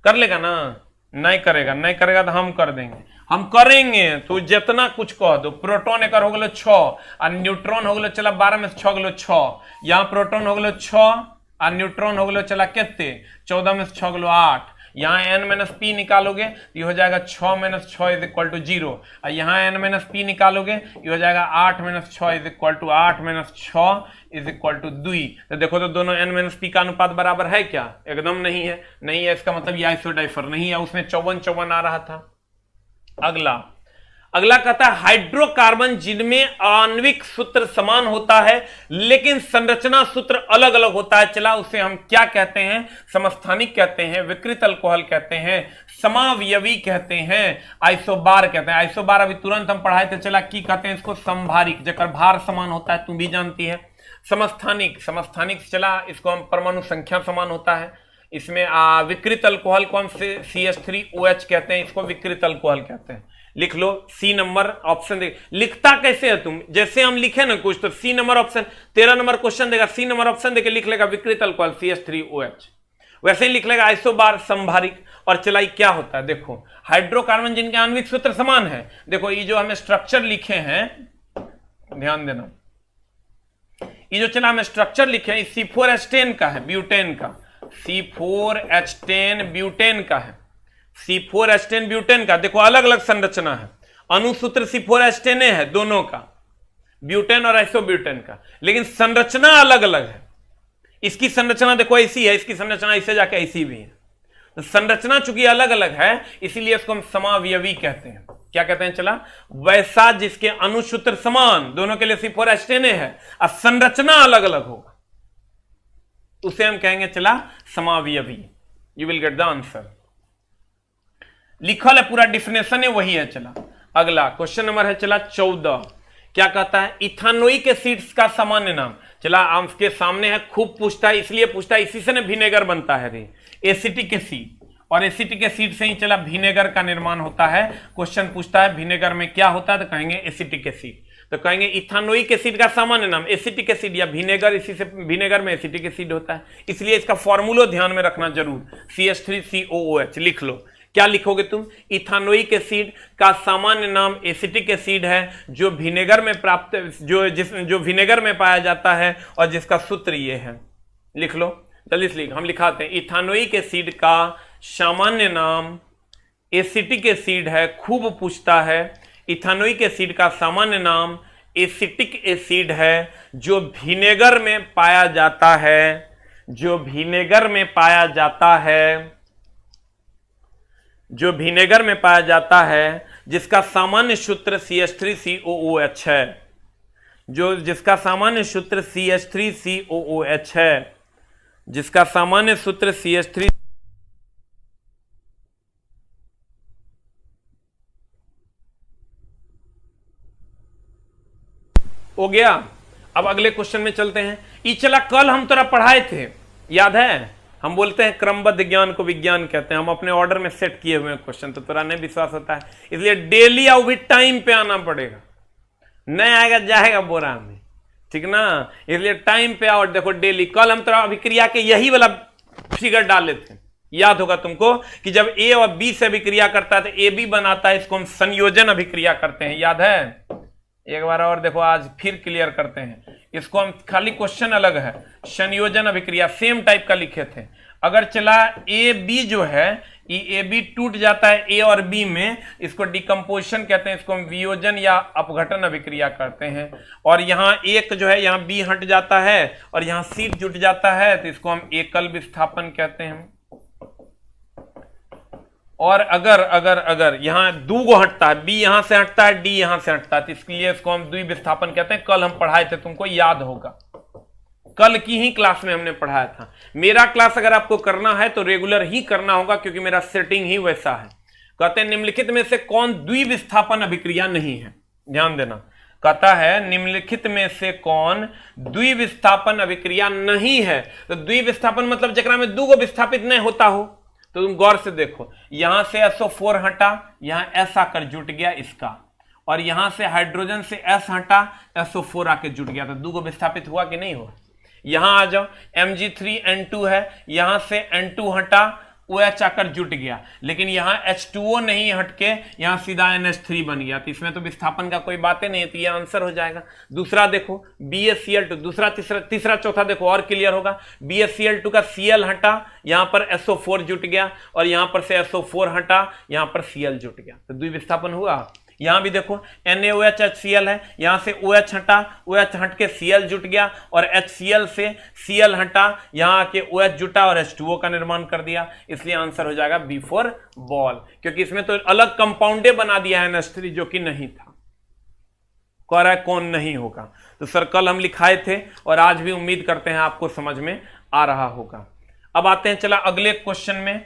कर लेगा ना? नहीं करेगा, नहीं करेगा तो हम कर देंगे, हम करेंगे। तो जितना कुछ कह दो, प्रोटॉन एक हो गलो 6 और न्यूट्रॉन हो गलो चला 12 में से 6 गलो 6, यहाँ प्रोटॉन हो गलो 6 और न्यूट्रॉन हो गलो चला कितने 14 में से 6 गलो 8। यहाँ n-p निकालोगे तो ये हो जाएगा 6 - 6 = 0, और यहाँ n-p निकालोगे ये हो जाएगा 8 - 6 = 8 - 6 = 2। तो देखो तो दोनों n-p का अनुपात बराबर है क्या? एकदम नहीं है, नहीं है, इसका मतलब ये आइसोडाइफर नहीं है, उसमें 54 आ रहा था। अगला कहता है हाइड्रोकार्बन जिनमें आणविक सूत्र समान होता है लेकिन संरचना सूत्र अलग अलग होता है, चला उसे हम क्या कहते हैं? समस्थानिक कहते हैं, विकृत अल्कोहल कहते हैं, समावयवी कहते हैं, आइसोबार कहते हैं। आइसोबार अभी तुरंत हम पढ़ाए थे, चला की कहते हैं इसको? संभारिक, जकर भार समान होता है, तुम भी जानती है। समस्थानिक, समस्थानिक चला इसको हम परमाणु संख्या समान होता है। इसमें विकृत अल्कोहल को हम CH3OH कहते हैं, इसको विकृत अल्कोहल कहते हैं। लिख लो सी नंबर ऑप्शन दे। लिखता कैसे है तुम? जैसे हम लिखे ना कुछ तो C number option, 13 number question देगा, सी नंबर ऑप्शन देके लिख लेगा विकृत अल्कोहल CH3OH, वैसे ही लिख लेगा आइसोबार संभारिक। और चलाई क्या होता है देखो, हाइड्रोकार्बन जिनके आणविक सूत्र समान है। देखो ये जो हमें स्ट्रक्चर लिखे हैं, ध्यान देना, ये जो चला हमें स्ट्रक्चर लिखे हैं C4H10 का है, ब्यूटेन का, C4H10 ब्यूटेन का है, C4H10 ब्यूटेन का। देखो अलग अलग संरचना है, अणुसूत्र C4H10 है दोनों का, ब्यूटेन और आइसोब्यूटेन का, लेकिन संरचना अलग अलग है। इसकी संरचना देखो ऐसी है, इसकी संरचना इससे जाके ऐसी भी है। तो संरचना चूंकि अलग अलग है इसीलिए इसको हम समावयवी कहते हैं। क्या कहते हैं? चला वैसा जिसके अणुसूत्र समान, दोनों के लिए C4H10 है और संरचना अलग अलग होगा, उसे हम कहेंगे चला समावयवी। You will get the answer. लिखल है पूरा डिफिनेशन है वही है। चला अगला क्वेश्चन नंबर है चला 14। क्या कहता है? इथानोइक एसिड्स का सामान्य नाम। चला आपके सामने है, खूब पूछता है, इसलिए पूछता है, इसी से ना विनेगर बनता है रे, एसिटिक एसिड, और एसिटिक एसिड से ही चला विनेगर का निर्माण होता है। क्वेश्चन पूछता है विनेगर में क्या होता है, तो कहेंगे एसिटिक एसिड। तो कहेंगे इथानोइक एसिड का सामान्य नाम एसिटिक एसिड या विनेगर, इसी से विनेगर में एसिटिक एसिड होता है, इसलिए इसका फॉर्मूला ध्यान में रखना जरूर, CH3COOH लिख लो। क्या लिखोगे तुम? इथानोइक एसिड का सामान्य नाम एसिटिक एसिड है, जो विनेगर में प्राप्त, जो विनेगर में पाया जाता है और जिसका सूत्र ये है। लिख लो जल्दी से, हम लिखाते हैं। इथानोइक एसिड का सामान्य नाम एसिटिक एसिड है, खूब पूछता है। इथानोइक एसिड का सामान्य नाम एसिटिक एसिड है, जो विनेगर में पाया जाता है, जो विनेगर में पाया जाता है, जो विनेगर में पाया जाता है, जिसका सामान्य सूत्र CH3COOH है, जो जिसका सामान्य सूत्र CH3COOH है, जिसका सामान्य सूत्र CH3 हो गया। अब अगले क्वेश्चन में चलते हैं। ये चला कल हम तोरा पढ़ाए थे, याद है? हम बोलते हैं क्रमबद्ध ज्ञान को विज्ञान कहते हैं, हम अपने ऑर्डर में सेट किए हुए हैं क्वेश्चन, तो तेरा नहीं विश्वास होता है, इसलिए डेली आओ भी टाइम पे आना पड़ेगा, नहीं आएगा जाएगा बोरा में, ठीक ना? इसलिए टाइम पे आओ, देखो डेली। कल हम तेरा अभिक्रिया के यही वाला फिगर डाले थे, याद होगा तुमको कि जब ए और बी से अभिक्रिया करता है तो ए बी बनाता है, इसको हम संयोजन अभिक्रिया करते हैं, याद है? एक बार और देखो, आज फिर क्लियर करते हैं इसको हम, खाली क्वेश्चन अलग है, संयोजन अभिक्रिया सेम टाइप का लिखे थे। अगर चला ए बी जो है, ए बी टूट जाता है ए और बी में, इसको डिकम्पोजिशन कहते हैं, इसको हम वियोजन या अपघटन अभिक्रिया करते हैं। और यहां एक जो है, यहां बी हट जाता है और यहां सी जुट जाता है, तो इसको हम एकल विस्थापन कहते हैं। और अगर अगर अगर यहां दो गो हटता है, बी यहां से हटता है, डी यहां से हटता है, तो इसके लिए इसको हम द्विविस्थापन कहते हैं। कल हम पढ़ाए थे, तुमको याद होगा, कल की ही क्लास में हमने पढ़ाया था। मेरा क्लास अगर आपको करना है तो रेगुलर ही करना होगा, क्योंकि मेरा सेटिंग ही वैसा है। कहते हैं निम्नलिखित में से कौन द्विविस्थापन अभिक्रिया नहीं है, ध्यान देना। कहता है निम्नलिखित में से कौन द्विविस्थापन अभिक्रिया नहीं है। तो द्विविस्थापन मतलब जकरा में दूगो विस्थापित नहीं होता हो। तो तुम गौर से देखो, यहां से SO4 हटा, यहां S आकर जुट गया इसका, और यहां से हाइड्रोजन से S हटा, SO4 आकर जुट गया, तो दूगो विस्थापित हुआ कि नहीं हुआ? यहां आ जाओ, Mg3N2 है, यहां से N2 हटा, OH आकर जुट गया, लेकिन यहां H2O नहीं हटके यहां सीधा NH3 बन गया, तो इसमें तो विस्थापन का कोई बातें नहीं है, तो ये आंसर हो जाएगा। दूसरा देखो BaCl2, दूसरा तीसरा चौथा देखो और क्लियर होगा। BaCl2 का Cl हटा, यहां पर SO4 जुट गया, और यहां पर से SO4 हटा, यहां पर Cl जुट गया, तो द्विविस्थापन हुआ। यहां भी देखो NaOH HCl है, यहां से OH हटा, OH हट के Cl जुट गया, और HCl से Cl हटा, यहां आके OH जुटा और H2O का निर्माण कर दिया, इसलिए आंसर हो जाएगा B फॉर बॉल, क्योंकि इसमें तो अलग कंपाउंडे बना दिया है NH3, जो कि नहीं था। कह रहा है कौन नहीं होगा, तो सर कल हम लिखाए थे और आज भी उम्मीद करते हैं आपको समझ में आ रहा होगा। अब आते हैं चला अगले क्वेश्चन में।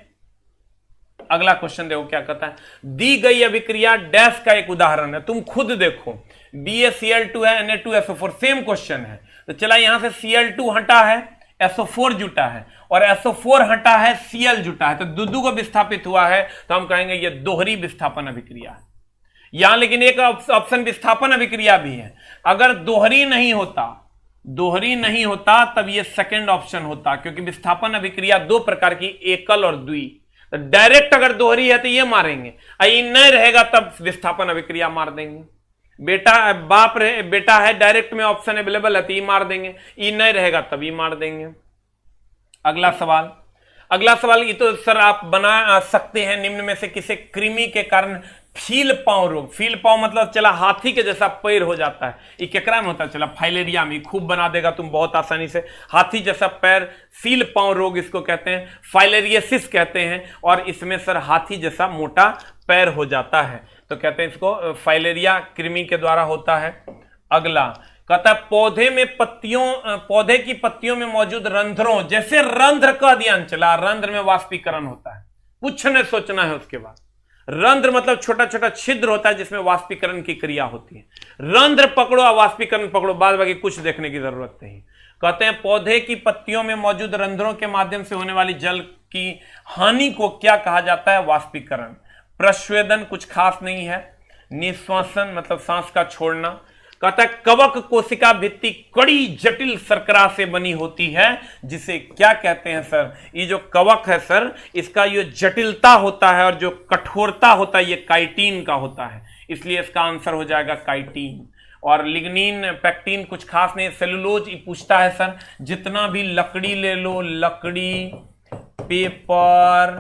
अगला क्वेश्चन देखो क्या कहता है, दी गई अभिक्रिया डैश का एक उदाहरण है। तुम खुद देखो, BaCl2 है, Na2SO4, सेम क्वेश्चन है। तो चला यहां से Cl2 हटा है, SO4 जुटा है, और SO4 हटा है, Cl जुटा है, तो दो को विस्थापित हुआ है, तो हम कहेंगे ये दोहरी विस्थापन अभिक्रिया है। यहां लेकिन एक ऑप्शन विस्थापन अभिक्रिया भी है। अगर दोहरी नहीं होता तब ये सेकंड ऑप्शन होता, क्योंकि विस्थापन अभिक्रिया दो प्रकार की, एकल और द्वि। तो डायरेक्ट अगर दोहरी है तो ये मारेंगे, ये नहीं रहेगा तब विस्थापन अभिक्रिया मार देंगे। बेटा है, डायरेक्ट में ऑप्शन अवेलेबल है तो ये मार देंगे, ये नहीं रहेगा तब ये मार देंगे। अगला सवाल ये तो सर आप बना सकते हैं, निम्न में से किसी कृमि के कारण फील पांव रोग, फील पांव मतलब चला हाथी के जैसा पैर हो जाता है, ये केकरा में होता है? चला फाइलेरिया में, खूब बना देगा तुम बहुत आसानी से। हाथी जैसा पैर, फील पांव रोग इसको कहते हैं, फाइलेरियसिस कहते हैं, और इसमें सर हाथी जैसा मोटा पैर हो जाता है, तो कहते हैं इसको फाइलेरिया कृमि के द्वारा होता है। अगला कहता है पौधे की पत्तियों में मौजूद रंध्रों, जैसे रंध्र कह दिया चला, रंध्र में वाष्पीकरण होता है, कुछ नहीं सोचना है उसके बाद। रंध्र मतलब छोटा छोटा छिद्र होता है जिसमें वाष्पीकरण की क्रिया होती है। रंध्र पकड़ो और वाष्पीकरण पकड़ो, बाद बाकी कुछ देखने की जरूरत नहीं। कहते हैं पौधे की पत्तियों में मौजूद रंध्रों के माध्यम से होने वाली जल की हानि को क्या कहा जाता है? वाष्पीकरण। प्रस्वेदन कुछ खास नहीं है। निश्वासन मतलब सांस का छोड़ना। कहता है कवक कोशिका भित्ति कड़ी जटिल शर्करा से बनी होती है, जिसे क्या कहते हैं सर? ये जो कवक है सर, इसका ये जटिलता होता है और जो कठोरता होता है ये काइटिन का होता है, इसलिए इसका आंसर हो जाएगा काइटिन। और लिग्निन पैक्टिन कुछ खास नहीं। सेलुलोज ये पूछता है सर, जितना भी लकड़ी ले लो, लकड़ी, पेपर,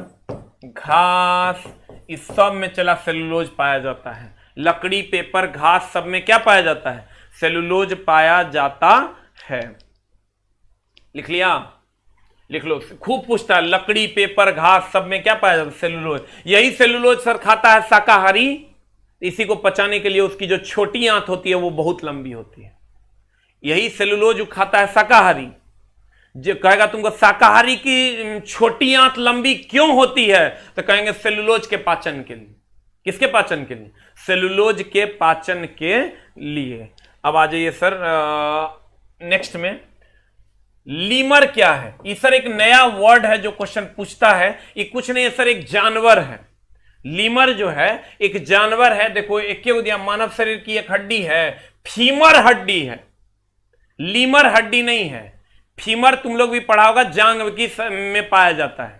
घास, इस सब में चला सेलुलोज पाया जाता है। लकड़ी, पेपर, घास सब में क्या पाया जाता है? सेलुलोज पाया जाता है। लिख लिया? लिख लो, खूब पूछता है, लकड़ी, पेपर, घास सब में क्या पाया जाता है? सेलुलोज। यही सेलुलोज सर खाता है शाकाहारी, इसी को पचाने के लिए उसकी जो छोटी आंत होती है वो बहुत लंबी होती है। यही सेलुलोज खाता है शाकाहारी। जो कहेगा तुमको शाकाहारी की छोटी आंत लंबी क्यों होती है, तो कहेंगे सेलुलोज के पाचन के लिए। किसके पाचन के लिए? सेलुलोज के पाचन के लिए। अब आ जाइए सर नेक्स्ट में। लीमर क्या है? ये सर एक नया वर्ड है जो क्वेश्चन पूछता है। ये कुछ नहीं है सर, एक जानवर है। लीमर जो है एक जानवर है। देखो एक के दिया, मानव शरीर की एक हड्डी है, फीमर हड्डी है, लीमर हड्डी नहीं है। फीमर तुम लोग भी पढ़ा होगा, जांग की में पाया जाता है,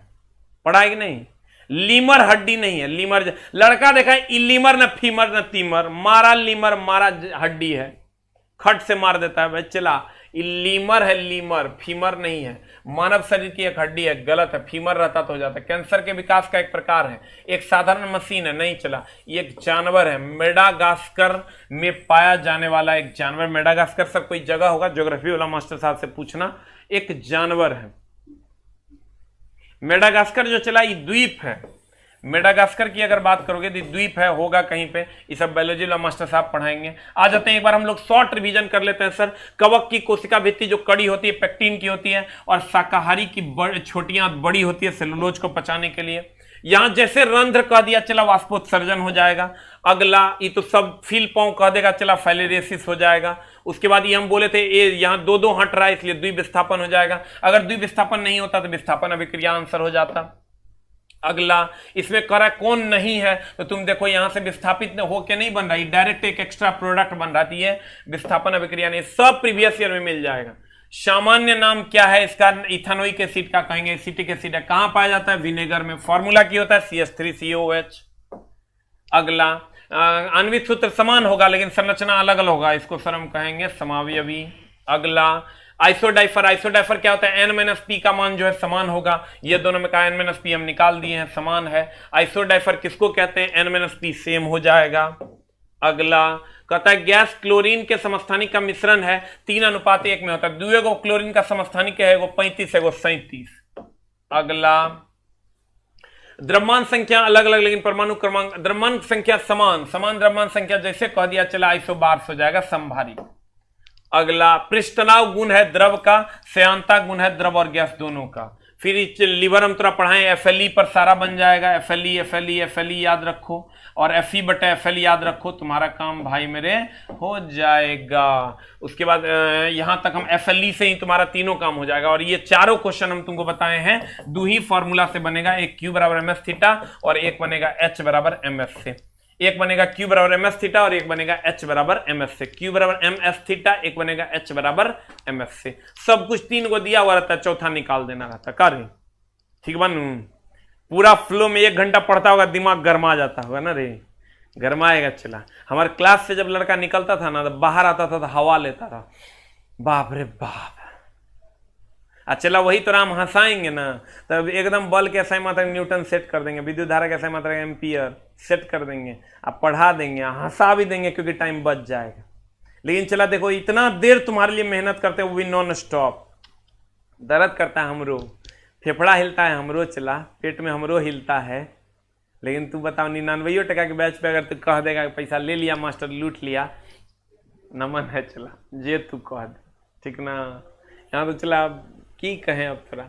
पढ़ा है कि नहीं? लीमर हड्डी नहीं है। लीमर लड़का देखा है, लीमर न फीमर न तीमर, मारा लीमर, मारा हड्डी है, खट से मार देता है भाई। चला लीमर है, लीमर, फीमर नहीं है। मानव शरीर की एक हड्डी है, गलत है, फीमर रहता तो हो जाता। कैंसर के विकास का एक प्रकार है, एक साधारण मशीन है, नहीं चला। ये एक जानवर है, मेडागास्कर में पाया जाने वाला एक जानवर। मेडागास्कर सर कोई जगह होगा, ज्योग्राफी वाला मास्टर साहब से पूछना। एक जानवर है मेडागास्कर जो चला, ये द्वीप है। मेडागास्कर की अगर बात करोगे तो द्वीप है, होगा कहीं पे। ये सब बायोलॉजी वाला मास्टर साहब पढ़ाएंगे। आ जाते हैं, एक बार हम लोग शॉर्ट रिवीजन कर लेते हैं सर। कवक की कोशिका भित्ति जो कड़ी होती है, पेक्टिन की होती है, और शाकाहारी की छोटियां बड़ी होती है सेलुलोज को पचाने के लिए। यहां जैसे रंध्र कह दिया, चला वाष्पोत्सर्जन हो जाएगा। अगला ये तो सब फील पाँव कह देगा, चला फाइलेरियोसिस हो जाएगा। उसके बाद ये हम बोले थे ये यहां दो दो हट रहा है, इसलिए द्विविस्थापन हो जाएगा। अगर द्विविस्थापन नहीं होता तो विस्थापन अभिक्रिया आंसर हो जाता। अगला इसमें करा कौन नहीं है, तो तुम देखो यहां से विस्थापित होकर नहीं बन रहा है, डायरेक्ट एक एक्स्ट्रा प्रोडक्ट बन रहा है, विस्थापन अभिक्रिया नहीं। सब प्रीवियस ईयर में मिल जाएगा। सामान्य नाम क्या है इसका? इथेनोइक एसिड का कहेंगे। एसिटिक एसिड है, कहां पाया जाता है? विनेगर में। फॉर्मूला की होता है CH3COH। अगला आणविक सूत्र समान होगा लेकिन संरचना अलग अलग होगा, इसको सर हम कहेंगे समावयवी। अगला आइसोडाइफर। आइसोडाइफर क्या होता है? N-P का मान जो है समान होगा। ये दोनों में कहा N-P हम निकाल दिए हैं, समान है। आइसोडाइफर किसको कहते हैं? N-P सेम हो जाएगा। अगला कहता है गैस क्लोरीन के समस्थानिक का मिश्रण है, 3:1 में होता है। दुएगो क्लोरीन का समस्थानिक है, 35 है, 37। अगला द्रव्यमान संख्या अलग अलग लेकिन परमाणु क्रमांक, द्रव्यमान संख्या समान, समान द्रव्यमान संख्या जैसे कह दिया, चला आइसोबार्स हो जाएगा, संभारी। अगला पृष्ठतनाव गुण है द्रव का, श्यानता गुण है द्रव और गैस दोनों का। फिर लीवर हम थोड़ा पढ़ाएं, FLE पर सारा बन जाएगा। FLE याद रखो, और Fe/FLE याद रखो, तुम्हारा काम भाई मेरे हो जाएगा। उसके बाद यहां तक हम FLE से ही तुम्हारा तीनों काम हो जाएगा। और ये चारों क्वेश्चन हम तुमको बताए हैं, दो ही फॉर्मूला से बनेगा, एक Q = ms थीटा और एक बनेगा H = ms से। एक बनेगा Q = ms थीटा और एक बनेगा H = ms से। Q = ms थीटा, एक बनेगा H = ms से। सब कुछ 3 को दिया हुआ रहता है, चौथा निकाल देना रहता। कार्य ठीक बनू? पूरा फ्लो में 1 घंटा पढ़ता होगा, दिमाग गर्मा जाता होगा ना रे, गर्माएगा। चला हमारे क्लास से जब लड़का निकलता था ना, तो बाहर आता था तो हवा लेता था, बाप रे बाप। चला वही तो हम हंसाएंगे ना, तब एकदम बल के SI मात्रा न्यूटन सेट कर देंगे, विद्युत धारा के SI मात्रा एम्पियर सेट कर देंगे, अब पढ़ा देंगे, हंसा भी देंगे क्योंकि टाइम बच जाएगा। लेकिन चला देखो, इतना देर तुम्हारे लिए मेहनत करते हैं, वो भी नॉन स्टॉप। दर्द करता है हमरो, फेफड़ा हिलता है हमरो, चला पेट में हमरो हिलता है। लेकिन तू बताओ 99% के बैच पे अगर तू कह देगा कि पैसा ले लिया मास्टर, लूट लिया, नमन है। चला जे तू कह दे, ठीक ना? यहाँ तो चला की कहें, अब थोड़ा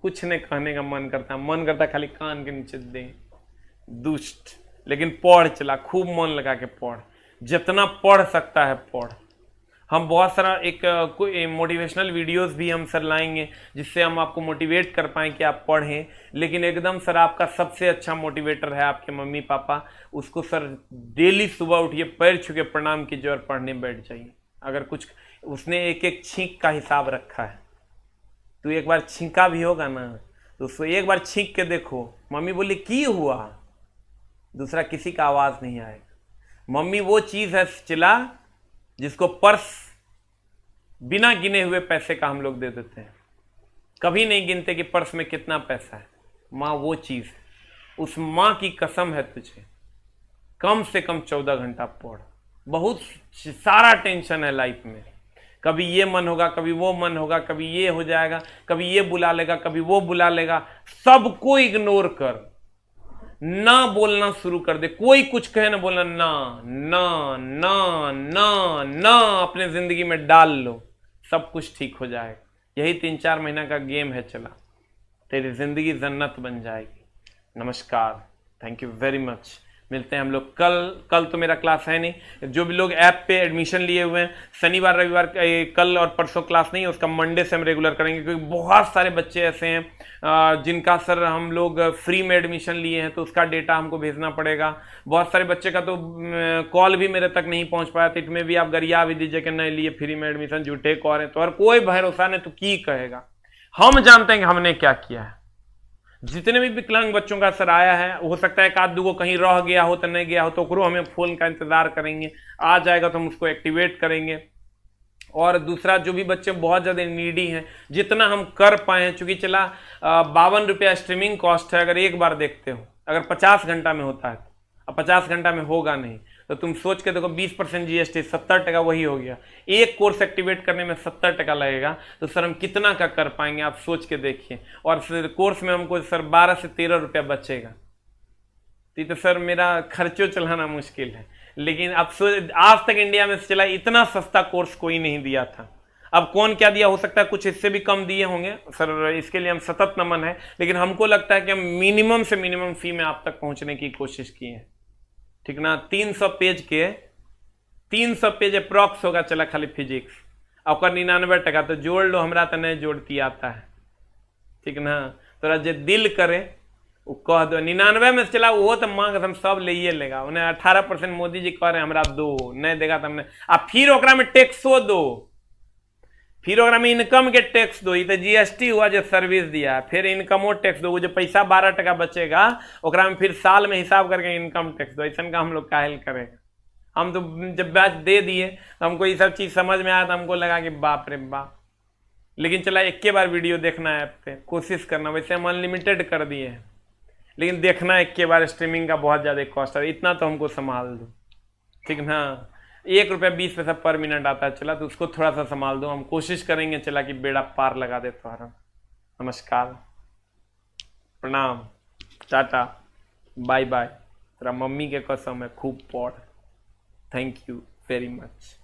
कुछ नहीं कहने का मन करता खाली कान के नीचे दे, दुष्ट। लेकिन पढ़, चला खूब मन लगा के पढ़, जितना पढ़ सकता है पढ़। हम बहुत सारा एक कोई मोटिवेशनल वीडियोस भी हम सर लाएंगे, जिससे हम आपको मोटिवेट कर पाएँ कि आप पढ़ें। लेकिन एकदम सर आपका सबसे अच्छा मोटिवेटर है आपके मम्मी पापा, उसको सर डेली सुबह उठिए, पैर छू के प्रणाम कीजिए और पढ़ने बैठ जाइए। अगर कुछ उसने एक एक छींक का हिसाब रखा है, तो एक बार छींका भी होगा ना, तो उसको एक बार छींक के देखो, मम्मी बोली की हुआ, दूसरा किसी का आवाज नहीं आएगा। मम्मी वो चीज है चिल्ला, जिसको पर्स बिना गिने हुए पैसे का हम लोग दे देते हैं, कभी नहीं गिनते कि पर्स में कितना पैसा है। माँ वो चीज है, उस माँ की कसम है तुझे, कम से कम 14 घंटा पढ़। बहुत सारा टेंशन है लाइफ में, कभी ये मन होगा, कभी वो मन होगा, कभी ये हो जाएगा, कभी ये बुला लेगा, कभी वो बुला लेगा। सबको इग्नोर कर, ना बोलना शुरू कर दे। कोई कुछ कहे ना बोलना, ना ना ना ना ना, अपने जिंदगी में डाल लो, सब कुछ ठीक हो जाएगा। यही 3-4 महीना का गेम है, चला तेरी जिंदगी जन्नत बन जाएगी। नमस्कार, थैंक यू वेरी मच। मिलते हैं हम लोग कल तो मेरा क्लास है नहीं। जो भी लोग ऐप पे एडमिशन लिए हुए हैं, शनिवार रविवार कल और परसों क्लास नहीं है, उसका मंडे से हम रेगुलर करेंगे, क्योंकि बहुत सारे बच्चे ऐसे हैं जिनका सर हम लोग फ्री में एडमिशन लिए हैं, तो उसका डेटा हमको भेजना पड़ेगा। बहुत सारे बच्चे का तो कॉल भी मेरे तक नहीं पहुंच पाया, तो इसमें भी आप गरिया भी दीजिए कि नहीं लिए फ्री में एडमिशन, झूठे कॉल हैं, तो और कोई भरोसा नहीं, तो की कहेगा। हम जानते हैं कि हमने क्या किया है। जितने भी विकलांग बच्चों का सर आया है, हो सकता है एक आध दो कहीं रह गया हो तो नहीं गया हो, तो ओकरो हमें फोन का इंतजार करेंगे, आ जाएगा तो हम उसको एक्टिवेट करेंगे। और दूसरा, जो भी बच्चे बहुत ज़्यादा नीडी हैं, जितना हम कर पाए हैं, चूंकि चला 52 रुपया स्ट्रीमिंग कॉस्ट है, अगर एक बार देखते हो, अगर 50 घंटा में होता है, अब 50 घंटा में होगा नहीं, तो तुम सोच के देखो 20% जीएसटी 70 टका वही हो गया। एक कोर्स एक्टिवेट करने में 70 टका लगेगा, तो सर हम कितना का कर पाएंगे, आप सोच के देखिए। और फिर कोर्स में हमको सर 12 से 13 रुपया बचेगा, तो सर मेरा खर्चो चलाना मुश्किल है। लेकिन अब आज तक इंडिया में चला इतना सस्ता कोर्स कोई नहीं दिया था। अब कौन क्या दिया, हो सकता है कुछ इससे भी कम दिए होंगे सर, इसके लिए हम सतत नमन है। लेकिन हमको लगता है कि हम मिनिमम से मिनिमम फी में आप तक पहुंचने की कोशिश की है, ठीक ना। 300 पेज अप्रॉक्स होगा चला खाली फिजिक्स, और 99 टका, तो जोड़ लो, हमरा तो नहीं जोड़ती आता है, ठीक ना। तोरा जो दिल करे वो कह दो। 99 में चला वो तो मांग हम सब ले लेगा, उन्हें 18% मोदी जी कह रहे हैं हमरा दो, नहीं देगा तो हमने फिर ओकरा में टैक्सो दो, फिर ओकरा में इनकम के टैक्स दो। ये तो जीएसटी हुआ जो सर्विस दिया, फिर इनकमो टैक्स दो, वो जो पैसा 12 टका बचेगा ओकरा में फिर साल में हिसाब करके इनकम टैक्स दो। ऐसा का हम लोग काहिल करेगा। हम तो जब बैच दे दिए तो हमको ये सब चीज समझ में आया, तो हमको लगा कि बाप रे बाप। लेकिन चला एक के बार वीडियो देखना है ऐप पे, कोशिश करना। वैसे हम अनलिमिटेड कर दिए हैं, लेकिन देखना एक के बार स्ट्रीमिंग का बहुत ज़्यादा कॉस्ट है, इतना तो हमको संभाल दो, ठीक ना। 1 रुपया 20 पैसा पर मिनट आता है चला, तो उसको थोड़ा सा संभाल दो। हम कोशिश करेंगे चला कि बेड़ा पार लगा दे तुम्हारा। नमस्कार, प्रणाम, टाटा, बाय बाय। तेरा मम्मी के कसम है, खूब पढ़। Thank you very much.